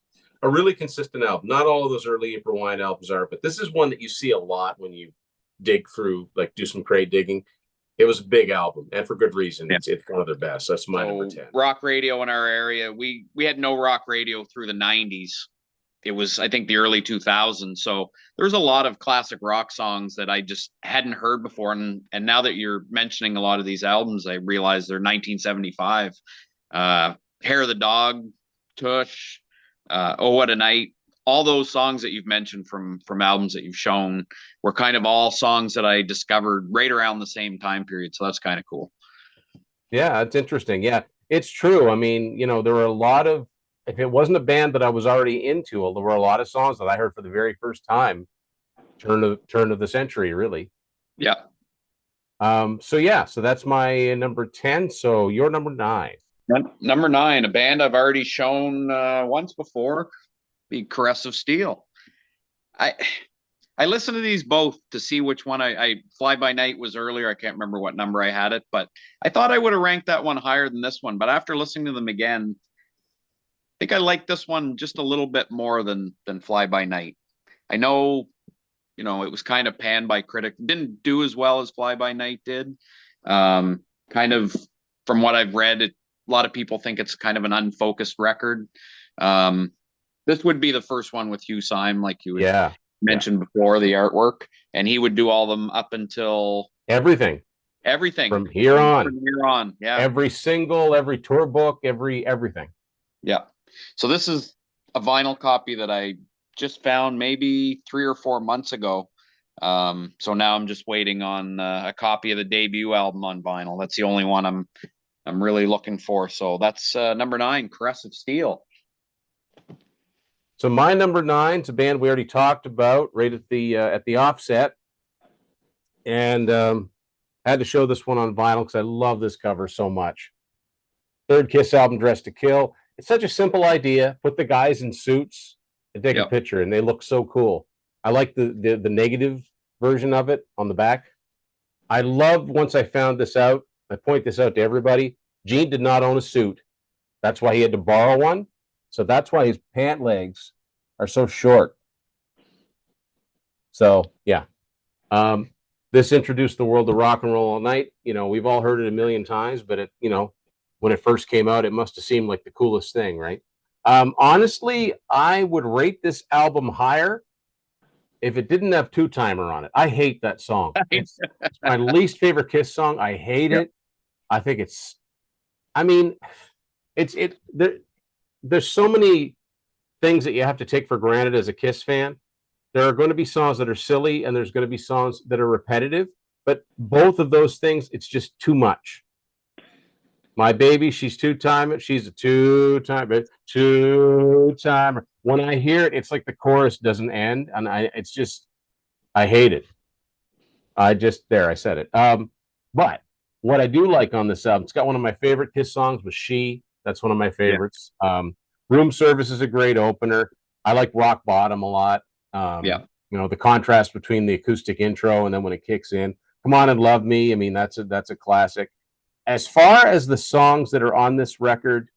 a really consistent album. Not all of those early April Wine albums are, but this is one that you see a lot when you dig through, like do some crate digging. It was a big album, and for good reason. Yeah. It's one of their best. That's my number 10. Rock radio in our area, we had no rock radio through the 90s. It was, I think, the early 2000s. So there's a lot of classic rock songs that I just hadn't heard before. And now that you're mentioning a lot of these albums, I realize they're 1975. Hair of the Dog, Tush, Oh What a Night. All those songs that you've mentioned from albums that you've shown were kind of all songs that I discovered right around the same time period. So that's kind of cool. Yeah, it's interesting. Yeah, it's true. I mean, there were a lot of, if it wasn't a band that I was already into, there were a lot of songs that I heard for the very first time, turn of the century, really. Yeah. So that's my number 10. So your number 9. Number 9, a band I've already shown once before, be Caress of Steel. I listened to these both to see which one I Fly By Night was earlier. I can't remember what number I had it, but I thought I would have ranked that one higher than this one. But after listening to them again, I think I like this one just a little bit more than Fly By Night. I know, it was kind of panned by critics. Didn't do as well as Fly By Night did. Kind of from what I've read, a lot of people think it's kind of an unfocused record. This would be the first one with Hugh Syme, like you mentioned before, the artwork, and he would do all them up until Everything everything from here on. From here on, yeah. Every single, every tour book, everything. Yeah. So this is a vinyl copy that I just found maybe 3 or 4 months ago. So now I'm just waiting on a copy of the debut album on vinyl. That's the only one I'm really looking for. So that's number 9, Caress of Steel. So my number 9 is a band we already talked about right at the offset, and I had to show this one on vinyl because I love this cover so much. Third Kiss album, Dress to Kill. It's such a simple idea. Put the guys in suits and take a picture, and they look so cool. I like the negative version of it on the back. I loved, once I found this out, I point this out to everybody, Gene did not own a suit. That's why he had to borrow one. So that's why his pant legs are so short. So yeah. This introduced the world to Rock and Roll All Night. You know, we've all heard it a million times, but it, you know, when it first came out, it must have seemed like the coolest thing, right? Honestly, I would rate this album higher if it didn't have Two Timer on it. I hate that song. It's my least favorite Kiss song. I hate it. I think it's, I mean, there's so many things that you have to take for granted as a Kiss fan. There are going to be songs that are silly, and there's going to be songs that are repetitive, but both of those things, it's just too much. My baby, she's two-timer. She's a two-timer. When I hear it, it's like the chorus doesn't end, and I hate it. I said it. But what I do like on this album, it's got one of my favorite Kiss songs with She. That's one of my favorites. Room Service is a great opener. I like Rock Bottom a lot. You know, the contrast between the acoustic intro and then when it kicks in. Come On and Love Me. I mean, that's a classic. As far as the songs that are on this record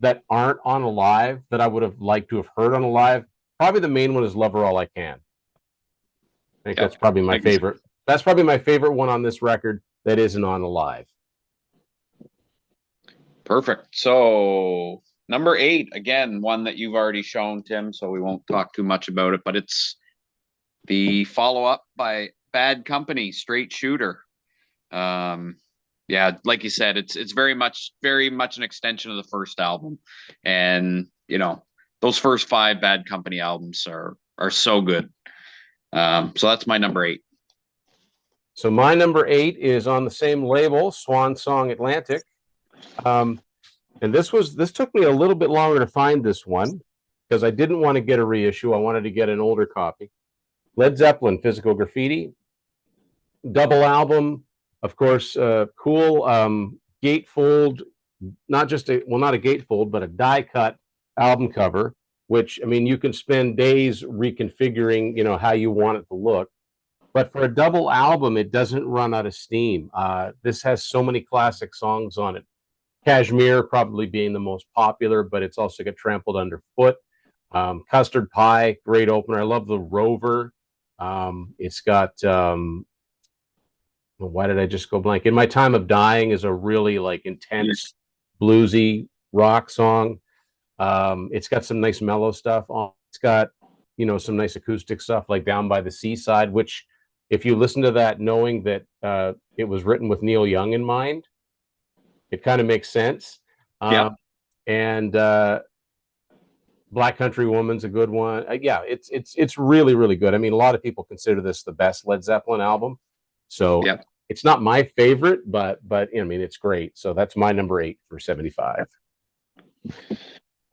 that aren't on Alive, that I would have liked to have heard on Alive, probably the main one is Love Her All I Can. I think that's probably my favorite. That's probably my favorite one on this record that isn't on Alive. Perfect. So number 8, again, one that you've already shown, Tim, so we won't talk too much about it, but it's the follow-up by Bad Company, Straight Shooter. Yeah, like you said, it's very much an extension of the first album. And, you know, those first 5 Bad Company albums are so good. So that's my number 8. So my number 8 is on the same label, Swan Song Atlantic. And this took me a little bit longer to find this one because I didn't want to get a reissue. I wanted to get an older copy. Led Zeppelin, Physical Graffiti, double album, of course, cool gatefold, not a gatefold, but a die cut album cover, which, I mean, you can spend days reconfiguring, you know, how you want it to look. But for a double album, it doesn't run out of steam. This has so many classic songs on it. Kashmir probably being the most popular, but it's also got Trampled Underfoot. Custard Pie, great opener. I love the Rover. It's got, why did I just go blank? In My Time of Dying is a really like intense bluesy rock song. It's got some nice mellow stuff on. It's got, you know, some nice acoustic stuff like Down by the Seaside, which if you listen to that knowing that it was written with Neil Young in mind, it kind of makes sense. And Black Country Woman's a good one. Yeah, it's really, really good. I mean, a lot of people consider this the best Led Zeppelin album. So it's not my favorite, but I mean, it's great. So that's my number 8 for 75.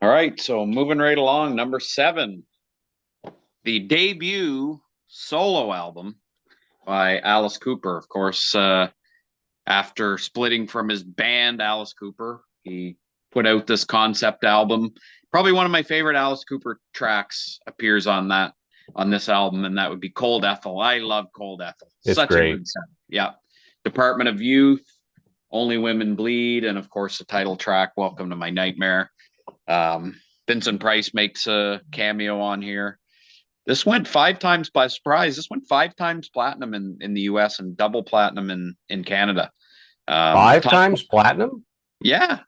All right, so moving right along, number 7, the debut solo album by Alice Cooper. Of course, after splitting from his band, Alice Cooper, he put out this concept album. Probably one of my favorite Alice Cooper tracks appears on this album, and that would be Cold Ethel. I love Cold Ethel. It's such great. A good sound. Yeah. Department of Youth, Only Women Bleed, and of course the title track, Welcome to My Nightmare. Vincent Price makes a cameo on here. This went 5 times by surprise. This went 5 times platinum in the US and double platinum in Canada. 5 times platinum? Yeah.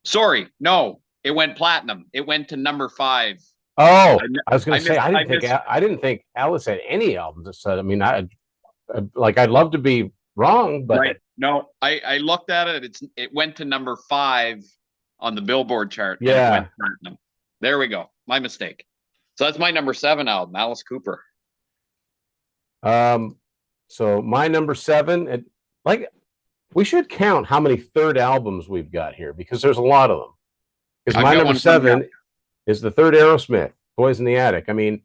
Sorry, no, it went platinum. It went to number 5 Oh, I, I was going I to say missed, I didn't think Alice had any albums that said. I mean, like I'd love to be wrong, but right. No, I looked at it. It went to number 5 on the Billboard chart, and it went yeah. platinum. There we go. My mistake. So that's my number 7 album, Alice Cooper. So my number 7, and like we should count how many third albums we've got here because there's a lot of them. Because I've my got number one coming 7 up. is the third Aerosmith, Boys in the Attic. I mean,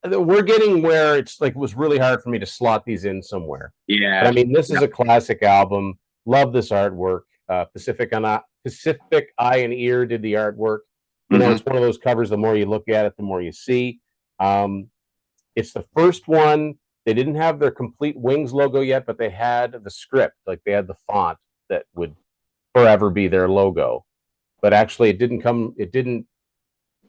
we're getting where it's like it was really hard for me to slot these in somewhere. Yeah. But I mean, this is a classic album. Love this artwork. Pacific Eye and Ear did the artwork. You know, it's one of those covers. The more you look at it, the more you see. It's the first one. They didn't have their complete Wings logo yet, but they had the script. Like they had the font that would forever be their logo. But actually, it didn't come. It didn't.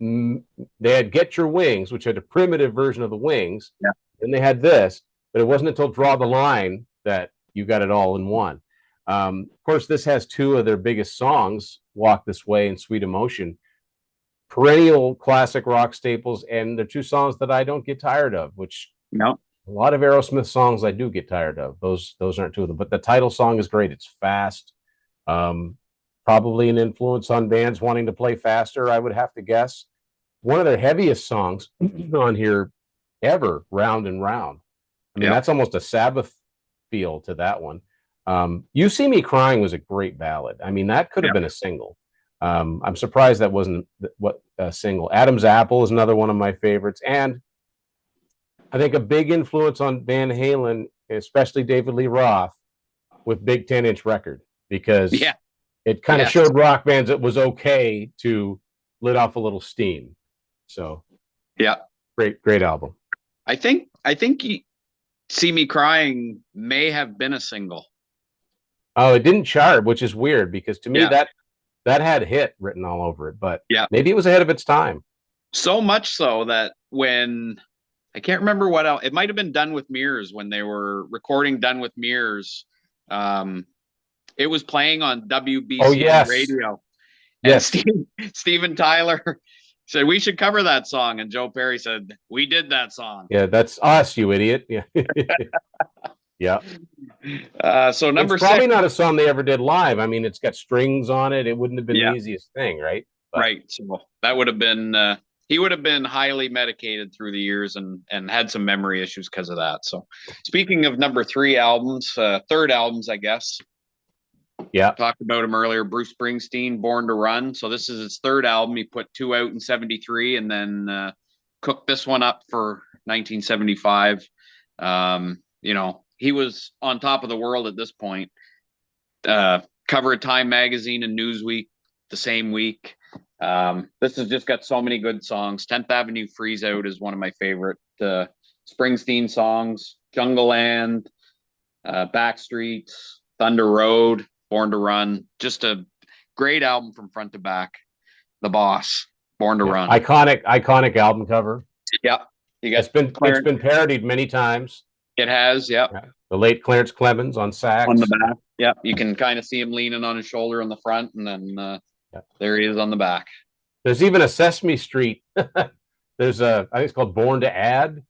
They had Get Your Wings, which had a primitive version of the Wings. Yeah. And they had this, but it wasn't until Draw the Line that you got it all in one. Of course, this has 2 of their biggest songs, Walk This Way and Sweet Emotion. Perennial classic rock staples, and they're 2 songs that I don't get tired of, which No. a lot of Aerosmith songs I do get tired of. Those aren't 2 of them, but the title song is great. It's fast. Probably an influence on bands wanting to play faster, I would have to guess. One of their heaviest songs on here ever, Round and Round. I mean, that's almost a Sabbath feel to that one. You See Me Crying was a great ballad. I mean, that could have been a single. I'm surprised that wasn't a single. Adam's Apple is another one of my favorites. And I think a big influence on Van Halen, especially David Lee Roth, with Big 10-inch Record, because it kind of showed rock bands it was okay to let off a little steam. So, great album. I think See Me Crying may have been a single. Oh, it didn't chart, which is weird because to me that had hit written all over it, but maybe it was ahead of its time. So much so that when I can't remember what else, it might have been Done with Mirrors when they were recording Done with Mirrors. It was playing on WBC radio. Yes. And Steven Tyler said, we should cover that song. And Joe Perry said, we did that song. Yeah, that's us, you idiot. Yeah. Yeah. So number it's probably 6. not a song they ever did live. I mean, it's got strings on it. It wouldn't have been the easiest thing, right? But, right. So that would have been, he would have been highly medicated through the years and had some memory issues because of that. So speaking of number 3 albums, third albums, I guess. Yeah. Talked about him earlier, Bruce Springsteen, Born to Run. So this is his 3rd album. He put 2 out in 73 and then cooked this one up for 1975. You know, he was on top of the world at this point. Cover of Time magazine and Newsweek the same week. This has just got so many good songs. 10th Avenue Freeze Out is one of my favorite Springsteen songs. Jungle Land, Backstreets, Thunder Road, Born to Run. Just a great album from front to back. The Boss, Born to Run. Iconic album cover. Yeah. It's been parodied many times. It has, yeah. The late Clarence Clemens on sax. On the back. Yeah. You can kind of see him leaning on his shoulder on the front, and then there he is on the back. There's even a Sesame Street. There's I think it's called Born to Add.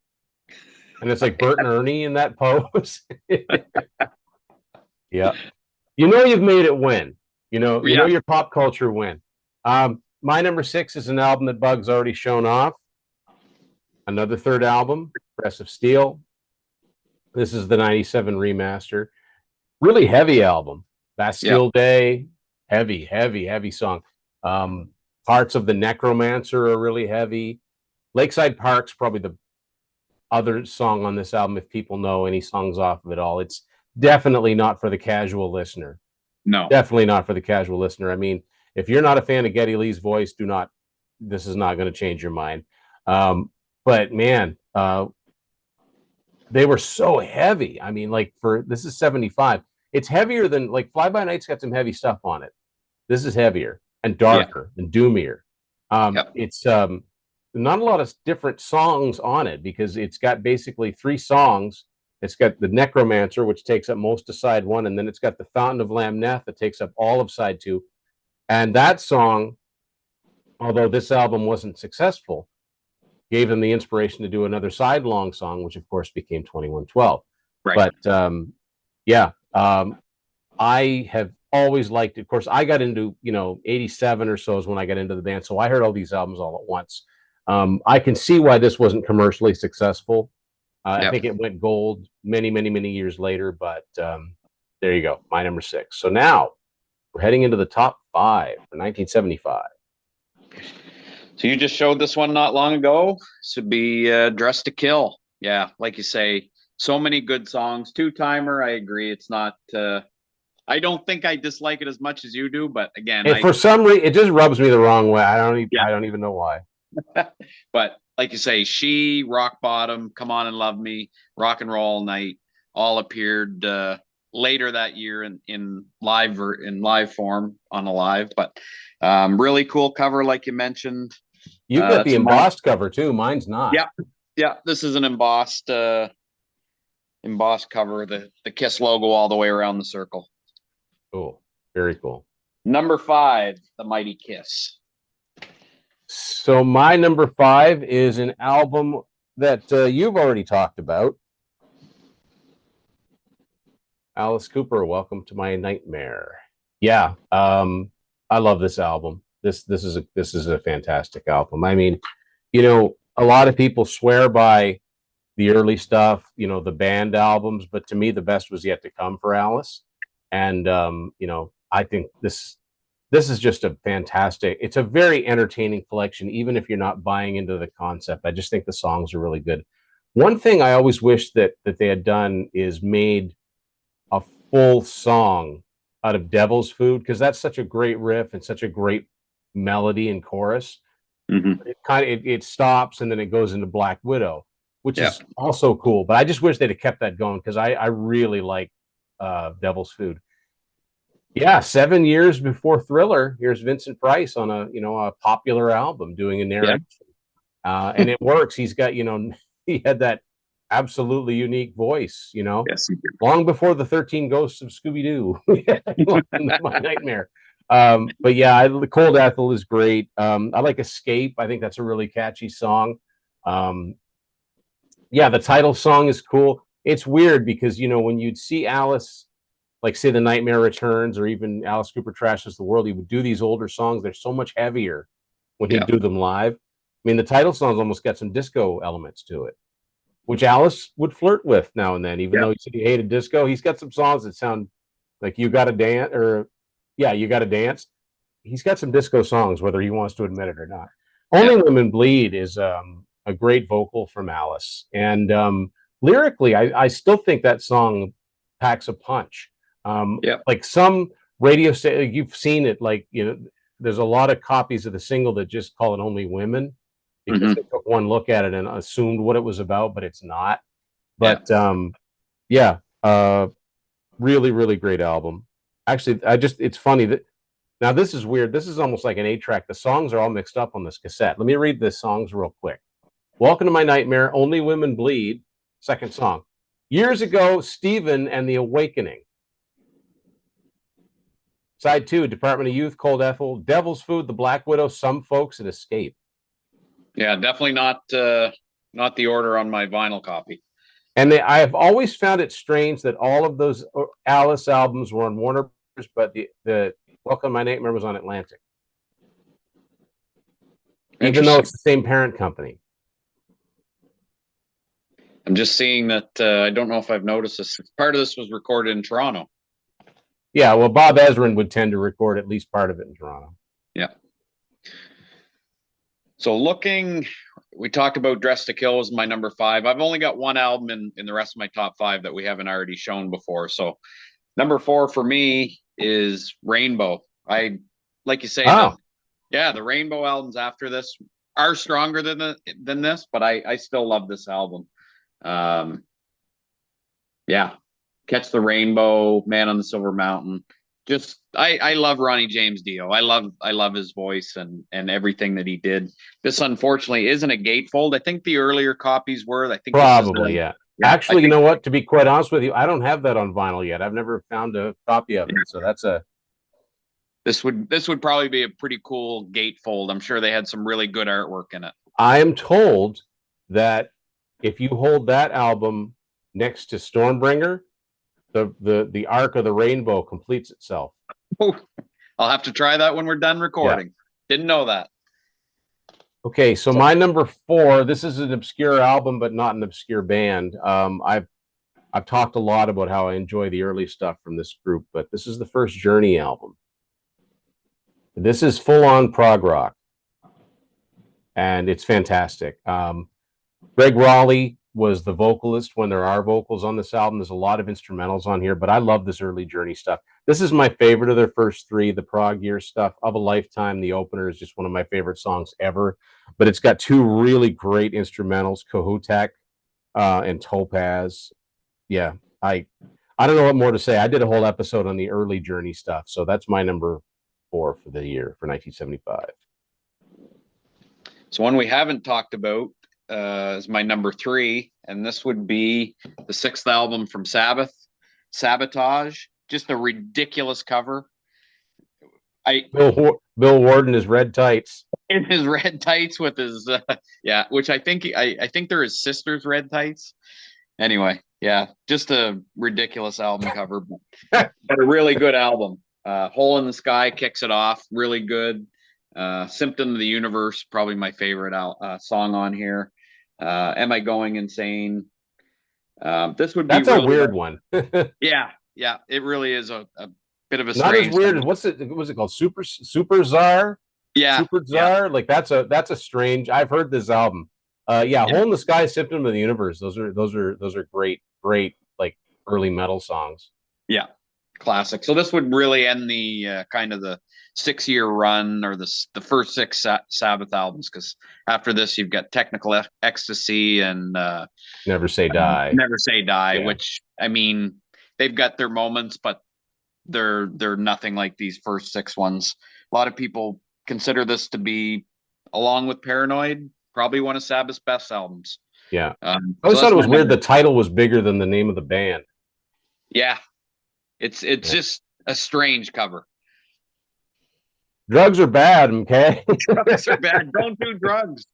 And it's like Bert and Ernie in that pose. Yeah. You know you've made it win. You know your pop culture win. My number 6 is an album that Bug's already shown off. Another third album, Progressive Steel. This is the 97 remaster. Really heavy album. Bastille Day. Heavy song. Parts of the Necromancer are really heavy. Lakeside Park's probably the other song on this album, if people know any songs off of it all. It's definitely not for the casual listener. No. Definitely not for the casual listener. I mean, if you're not a fan of Geddy Lee's voice, this is not going to change your mind. But man, they were so heavy. I mean, like this is 75. It's heavier than like Fly By Night's got some heavy stuff on it. This is heavier and darker and doomier. It's not a lot of different songs on it because it's got basically 3 songs. It's got the Necromancer, which takes up most of side 1, and then it's got the Fountain of Lamneth that takes up all of side 2. And that song although this album wasn't successful, gave them the inspiration to do another sidelong song, which of course became 2112. Right. But yeah, I have always liked it. Of course, I got into, 87 or so is when I got into the band. So I heard all these albums all at once. I can see why this wasn't commercially successful. I think it went gold many, many, many years later, but there you go. My number 6. So now we're heading into the top 5 for 1975. So you just showed this one not long ago. This would be Dressed to Kill. Yeah, like you say, so many good songs. Two-timer, I agree. It's not... I don't think I dislike it as much as you do, but again... for some reason, it just rubs me the wrong way. I don't even know why. But like you say, She, Rock Bottom, Come On and Love Me, Rock and Roll All Night, all appeared later that year in live form on Alive. But really cool cover, like you mentioned. You've got the embossed cover too. Mine's not. Yeah. This is an embossed cover. The Kiss logo all the way around the circle. Cool. Very cool. Number 5, The Mighty Kiss. So my number 5 is an album that you've already talked about. Alice Cooper, Welcome to My Nightmare. Yeah, I love this album. This is a fantastic album. I mean, a lot of people swear by the early stuff, the band albums, but to me, the best was yet to come for Alice. And I think this is just a fantastic. It's a very entertaining collection, even if you're not buying into the concept. I just think the songs are really good. One thing I always wish that they had done is made a full song out of Devil's Food, because that's such a great riff and such a great melody and chorus. Mm-hmm. It stops and then it goes into Black Widow, which is also cool. But I just wish they'd have kept that going, because I really like Devil's Food. Yeah, 7 years before Thriller, here's Vincent Price on a popular album doing a narration, and it works. He's got he had that absolutely unique voice, Yes, long before the 13 Ghosts of Scooby-Doo. My Nightmare. But yeah, Cold Ethel is great. I like Escape. I think that's a really catchy song. Yeah, the title song is cool. It's weird because when you'd see Alice, like say The Nightmare Returns or even Alice Cooper Trashes the World, he would do these older songs. They're so much heavier when he'd do them live. I mean, the title song's almost got some disco elements to it, which Alice would flirt with now and then, even though he said he hated disco. He's got some songs that sound like You Gotta Dance, or You Gotta Dance. He's got some disco songs, whether he wants to admit it or not. Only Women Bleed is a great vocal from Alice. And lyrically, I still think that song packs a punch. Like some radio station, you've seen it, there's a lot of copies of the single that just call it Only Women, because they took one look at it and assumed what it was about, but it's not. But really, really great album. Actually, it's funny that now this is weird. This is almost like an 8-track. The songs are all mixed up on this cassette. Let me read the songs real quick. Welcome to My Nightmare, Only Women Bleed, second song. Years Ago, Stephen and the Awakening. Side 2, Department of Youth, Cold Ethel, Devil's Food, The Black Widow, Some Folks, and Escape. Yeah, definitely not the order on my vinyl copy. And I have always found it strange that all of those Alice albums were on Warner Brothers, but the Welcome to My Nightmare was on Atlantic. Even though it's the same parent company. I'm just seeing that, I don't know if I've noticed this. Part of this was recorded in Toronto. Yeah, well, Bob Ezrin would tend to record at least part of it in Toronto. Yeah. So we talked about Dressed to Kill as my number 5. I've only got one album in the rest of my top 5 that we haven't already shown before. So number 4 for me is Rainbow. Like you say, the Rainbow albums after this are stronger than this, but I still love this album. Catch the Rainbow, Man on the Silver Mountain. Just I love Ronnie James Dio. I love his voice and everything that he did. This unfortunately isn't a gatefold. I think the earlier copies were. I think probably Actually, you know what? To be quite honest with you, I don't have that on vinyl yet. I've never found a copy of it. So This would probably be a pretty cool gatefold. I'm sure they had some really good artwork in it. I am told that if you hold that album next to Stormbringer, the arc of the rainbow completes itself. I'll have to try that when we're done recording. Yeah. Didn't know that. Okay, so my number 4, this is an obscure album, but not an obscure band. I've talked a lot about how I enjoy the early stuff from this group, but this is the first Journey album. This is full-on prog rock, and it's fantastic. Greg Raleigh was the vocalist when there are vocals on this album. There's a lot of instrumentals on here, but I love this early Journey stuff. This is my favorite of their first 3, the Prog Year stuff. Of a Lifetime, the opener is just one of my favorite songs ever, but it's got 2 really great instrumentals, Kohutak and Topaz. Yeah, I don't know what more to say. I did a whole episode on the early Journey stuff, so that's my number 4 for the year, for 1975. So one we haven't talked about is my number 3, and this would be the 6th album from Sabbath, Sabotage. Just a ridiculous cover. Bill Ward in his red tights. In his red tights with his which I think they're his sister's red tights. Anyway, yeah, just a ridiculous album cover, but a really good album. Hole in the Sky kicks it off, really good. Symptom of the Universe, probably my favorite song on here. Am I Going Insane? This would be that's really a weird one. yeah, it really is a bit of a not as weird as what's it called? Super Czar? Yeah, Super Czar. Like that's a strange. I've heard this album. Hole in the Sky, Symptom of the Universe. Those are great like early metal songs. Yeah, classic. So this would really end the kind of the 6-year run, or the first 6 Sabbath albums, because after this you've got Technical Ecstasy and Never Say Die. Never Say Die, which, I mean, they've got their moments, but they're nothing like these first 6 ones. A lot of people consider this to be, along with Paranoid, probably one of Sabbath's best albums. Yeah. I always thought it was weird the title was bigger than the name of the band. Yeah. It's just a strange cover. Drugs are bad, okay? Drugs are bad. Don't do drugs.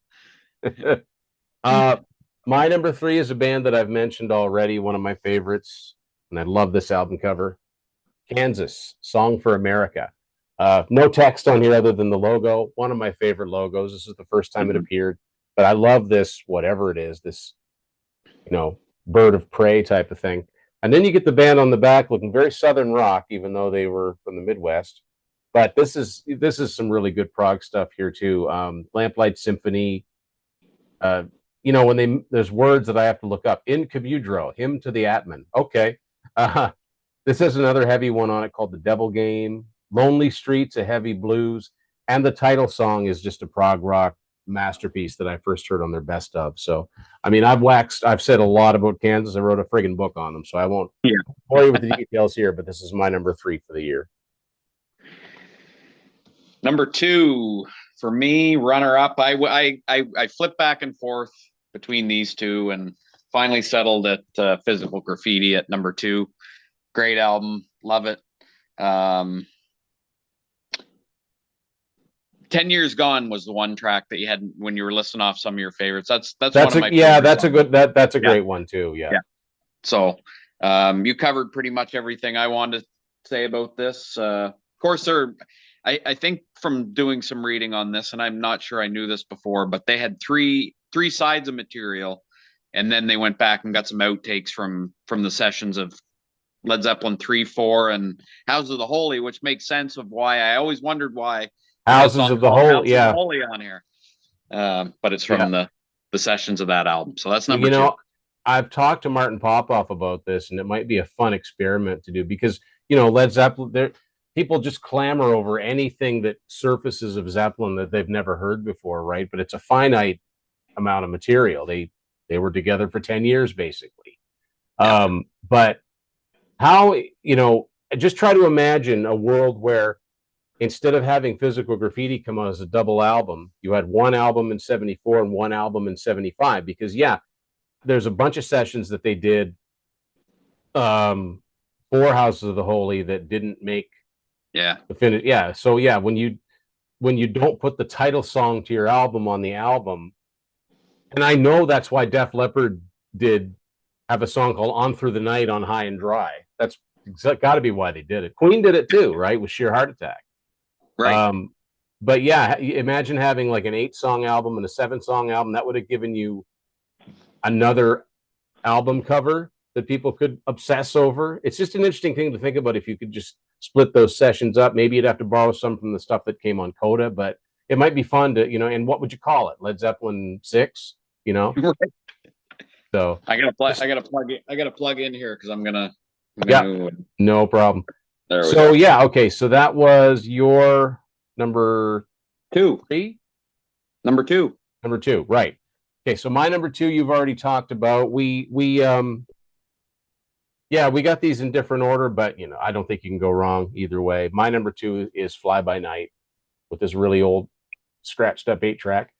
My number 3 is a band that I've mentioned already, one of my favorites, and I love this album cover. Kansas, Song for America. No text on here other than the logo. One of my favorite logos. This is the first time it appeared, but I love this, whatever it is, this, bird of prey type of thing. And then you get the band on the back looking very Southern rock, even though they were from the Midwest. But this is some really good prog stuff here too. Lamplight Symphony. When there's words that I have to look up. In Cabudro, Hymn to the Atman. Okay. This has another heavy one on it called The Devil Game. Lonely Streets, a heavy blues, and the title song is just a prog rock masterpiece that I first heard on their best of. So, I mean, I've said a lot about Kansas. I wrote a friggin' book on them, so I won't bore you with the details here, but this is my number 3 for the year. Number 2 for me, runner up. I flipped back and forth between these 2 and finally settled at Physical Graffiti at number 2. Great album, love it. 10 Years Gone was the one track that you had when you were listing off some of your favorites. That's one of my favorites. That's a great one too. Yeah. So you covered pretty much everything I wanted to say about this. Of course, I think from doing some reading on this, and I'm not sure I knew this before, but they had three sides of material, and then they went back and got some outtakes from the sessions of Led Zeppelin 3, 4, and Houses of the Holy, which makes sense of why I always wondered why Houses of the Holy, on here. But it's from the sessions of that album. So that's number 2. I've talked to Martin Popoff about this, and it might be a fun experiment to do because, Led Zeppelin, people just clamor over anything that surfaces of Zeppelin that they've never heard before, right? But it's a finite amount of material. They were together for 10 years, basically. But how, just try to imagine a world where instead of having Physical Graffiti come out as a double album, you had one album in 74 and one album in 75, because there's a bunch of sessions that they did for Houses of the Holy that didn't make Yeah. Yeah. So yeah, when you don't put the title song to your album on the album, and I know that's why Def Leppard did have a song called "On Through the Night" on High and Dry. That's got to be why they did it. Queen did it too, right? With Sheer Heart Attack. Right. But yeah, imagine having like an 8-song album and a 7-song album. That would have given you another album cover that people could obsess over. It's just an interesting thing to think about if you could just split those sessions up. Maybe you'd have to borrow some from the stuff that came on Coda, but it might be fun to, and what would you call it? Led Zeppelin 6, So I gotta plug in here because I'm gonna no problem. There we So go. yeah, okay. So that was your number 3? Number two. Number 2, right. Okay, so my number 2 you've already talked about. We got these in different order, but I don't think you can go wrong either way. My number 2 is Fly By Night with this really old scratched up 8-track.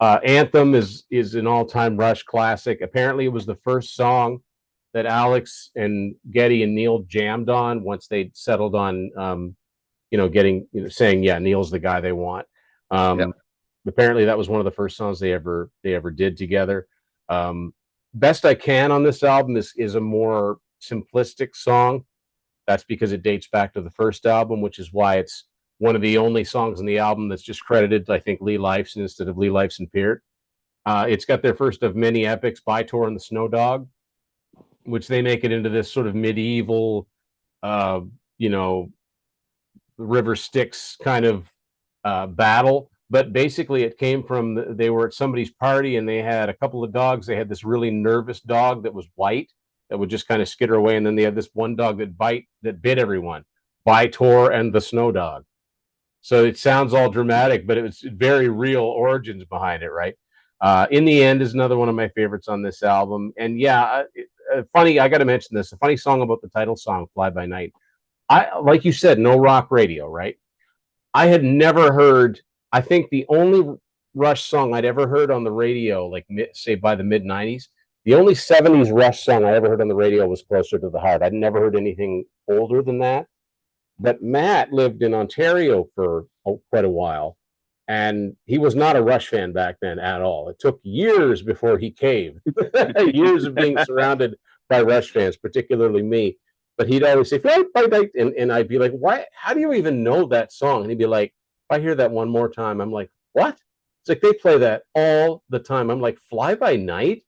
Anthem is an all-time Rush classic. Apparently it was the first song that Alex and Geddy and Neil jammed on once they settled on saying, yeah, Neil's the guy they want. Apparently that was one of the first songs they ever did together. Best I Can on this album is a more simplistic song. That's because it dates back to the first album, which is why it's one of the only songs on the album that's just credited, I think, Lee Lifeson instead of Lee Lifeson Peart. It's got their first of many epics, By-Tor and the Snow Dog, which they make it into this sort of medieval, River Styx kind of battle. But basically it came from, they were at somebody's party and they had a couple of dogs. They had this really nervous dog that was white that would just kind of skitter away. And then they had this one dog that bit everyone, By-Tor and the Snow Dog. So it sounds all dramatic, but it was very real origins behind it, right? In the End is another one of my favorites on this album. And yeah, funny, I got to mention this, a funny song about the title song, Fly By Night. Like you said, no rock radio, right? I had never heard, I think the only Rush song I'd ever heard on the radio, like say by the mid 90s, the only 70s Rush song I ever heard on the radio was Closer to the Heart. I'd never heard anything older than that. But Matt lived in Ontario for quite a while, and he was not a Rush fan back then at all. It took years before he caved. Years of being surrounded by Rush fans, particularly me. But he'd always say, "Fly by night," and I'd be like, "Why? How do you even know that song?" And he'd be like, "If I hear that one more time," I'm like, "What?" It's like they play that all the time. I'm like, "Fly By Night,"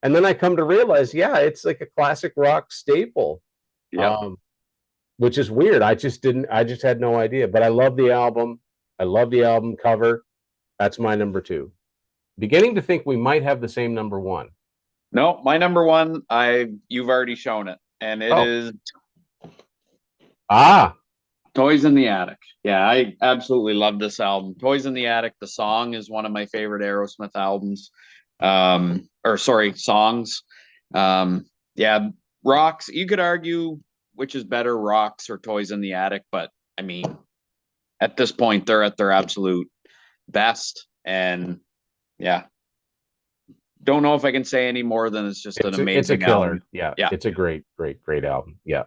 and then I come to realize, yeah, it's like a classic rock staple. Yeah. Which is weird. I just had no idea. But I love the album. I love the album cover. That's my number 2. Beginning to think we might have the same number 1. No, my number 1, you've already shown it, and it is Toys in the Attic. Yeah, I absolutely love this album. Toys in the Attic, the song is one of my favorite Aerosmith albums. Songs. Yeah, Rocks, you could argue which is better, Rocks or Toys in the Attic, but I mean, at this point, they're at their absolute best. And yeah, don't know if I can say any more than it's an amazing it's a killer album. Yeah, it's a great album. Yeah.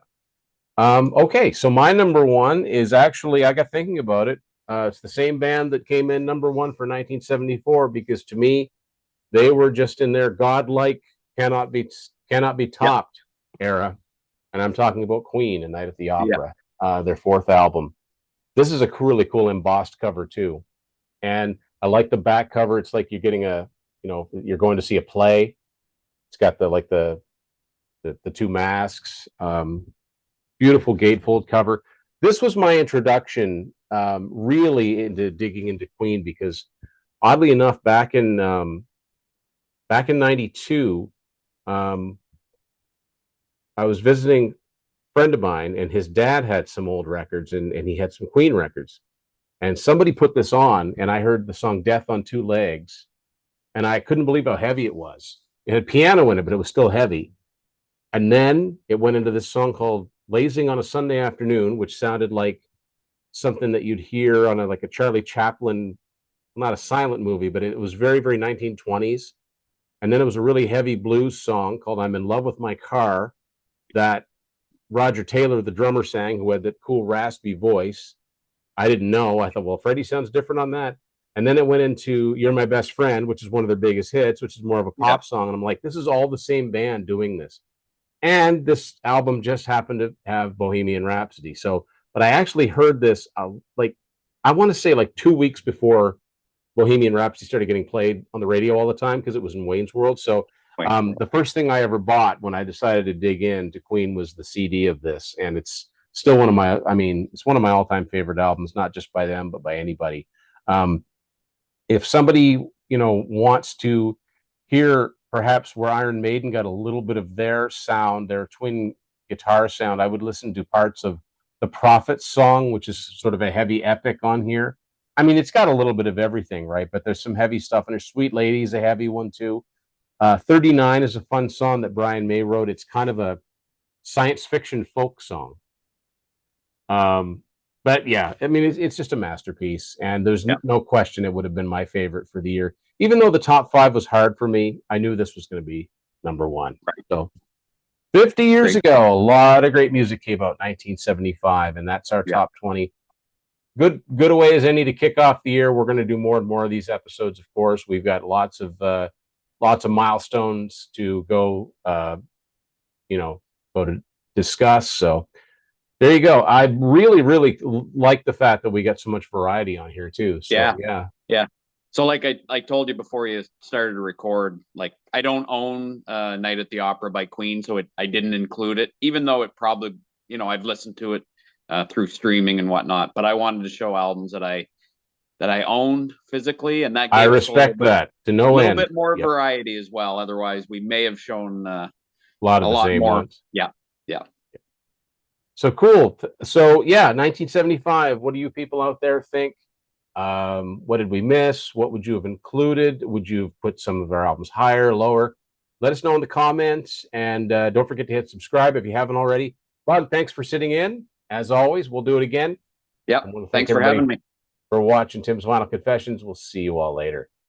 Okay, so my number 1 is actually, I got thinking about it, it's the same band that came in number 1 for 1974, because to me they were just in their godlike, cannot be topped era. And I'm talking about Queen and Night at the Opera, their 4th album. This is a really cool embossed cover too. And I like the back cover. It's like you're getting you're going to see a play. It's got the 2 masks, beautiful gatefold cover. This was my introduction really into digging into Queen, because oddly enough, back in 92, I was visiting a friend of mine, and his dad had some old records, and he had some Queen records. And somebody put this on, and I heard the song Death on Two Legs, and I couldn't believe how heavy it was. It had piano in it, but it was still heavy. And then it went into this song called Lazing on a Sunday Afternoon, which sounded like something that you'd hear on a Charlie Chaplin, not a silent movie, but it was very, very 1920s. And then it was a really heavy blues song called I'm in Love with My Car that Roger Taylor, the drummer, sang, who had that cool raspy voice. I didn't know. I thought, well, Freddie sounds different on that. And then it went into You're My Best Friend, which is one of their biggest hits, which is more of a pop song. And I'm like, this is all the same band doing this. And this album just happened to have Bohemian Rhapsody. So, but I actually heard this like, I want to say like 2 weeks before Bohemian Rhapsody started getting played on the radio all the time because it was in Wayne's World. So the first thing I ever bought when I decided to dig into Queen was the CD of this. And it's still one of my, I mean, it's one of my all-time favorite albums, not just by them, but by anybody. If somebody, you know, wants to hear perhaps where Iron Maiden got a little bit of their sound, their twin guitar sound, I would listen to parts of the Prophets song, which is sort of a heavy epic on here. I mean, it's got a little bit of everything, right? But there's some heavy stuff, and there's Sweet Lady is a heavy one too. 39 is a fun song that Brian May wrote. It's kind of a science fiction folk song. But yeah, I mean, it's just a masterpiece, and there's no question it would have been my favorite for the year. Even though the top 5 was hard for me, I knew this was going to be number 1. Right. So 50 years ago, a lot of great music came out, 1975, and that's our top 20. Good a way as any to kick off the year. We're going to do more and more of these episodes, of course. We've got lots of milestones to go, go to discuss. So there you go. I really, really like the fact that we got so much variety on here too. So, yeah. So like I told you before you started to record, like I don't own Night at the Opera by Queen, so I didn't include it, even though it probably, I've listened to it through streaming and whatnot. But I wanted to show albums that I owned physically, and that gave I respect that to no end. A little bit more variety as well. Otherwise, we may have shown a lot of the same more. ones. Yeah. So cool. So yeah, 1975. What do you people out there think? What did we miss? What would you have included? Would you have put some of our albums higher, lower? Let us know in the comments, and don't forget to hit subscribe if you haven't already. Bud, thanks for sitting in. As always, we'll do it again. Yeah. Thanks for having me. For watching Tim's Vinyl Confessions. We'll see you all later.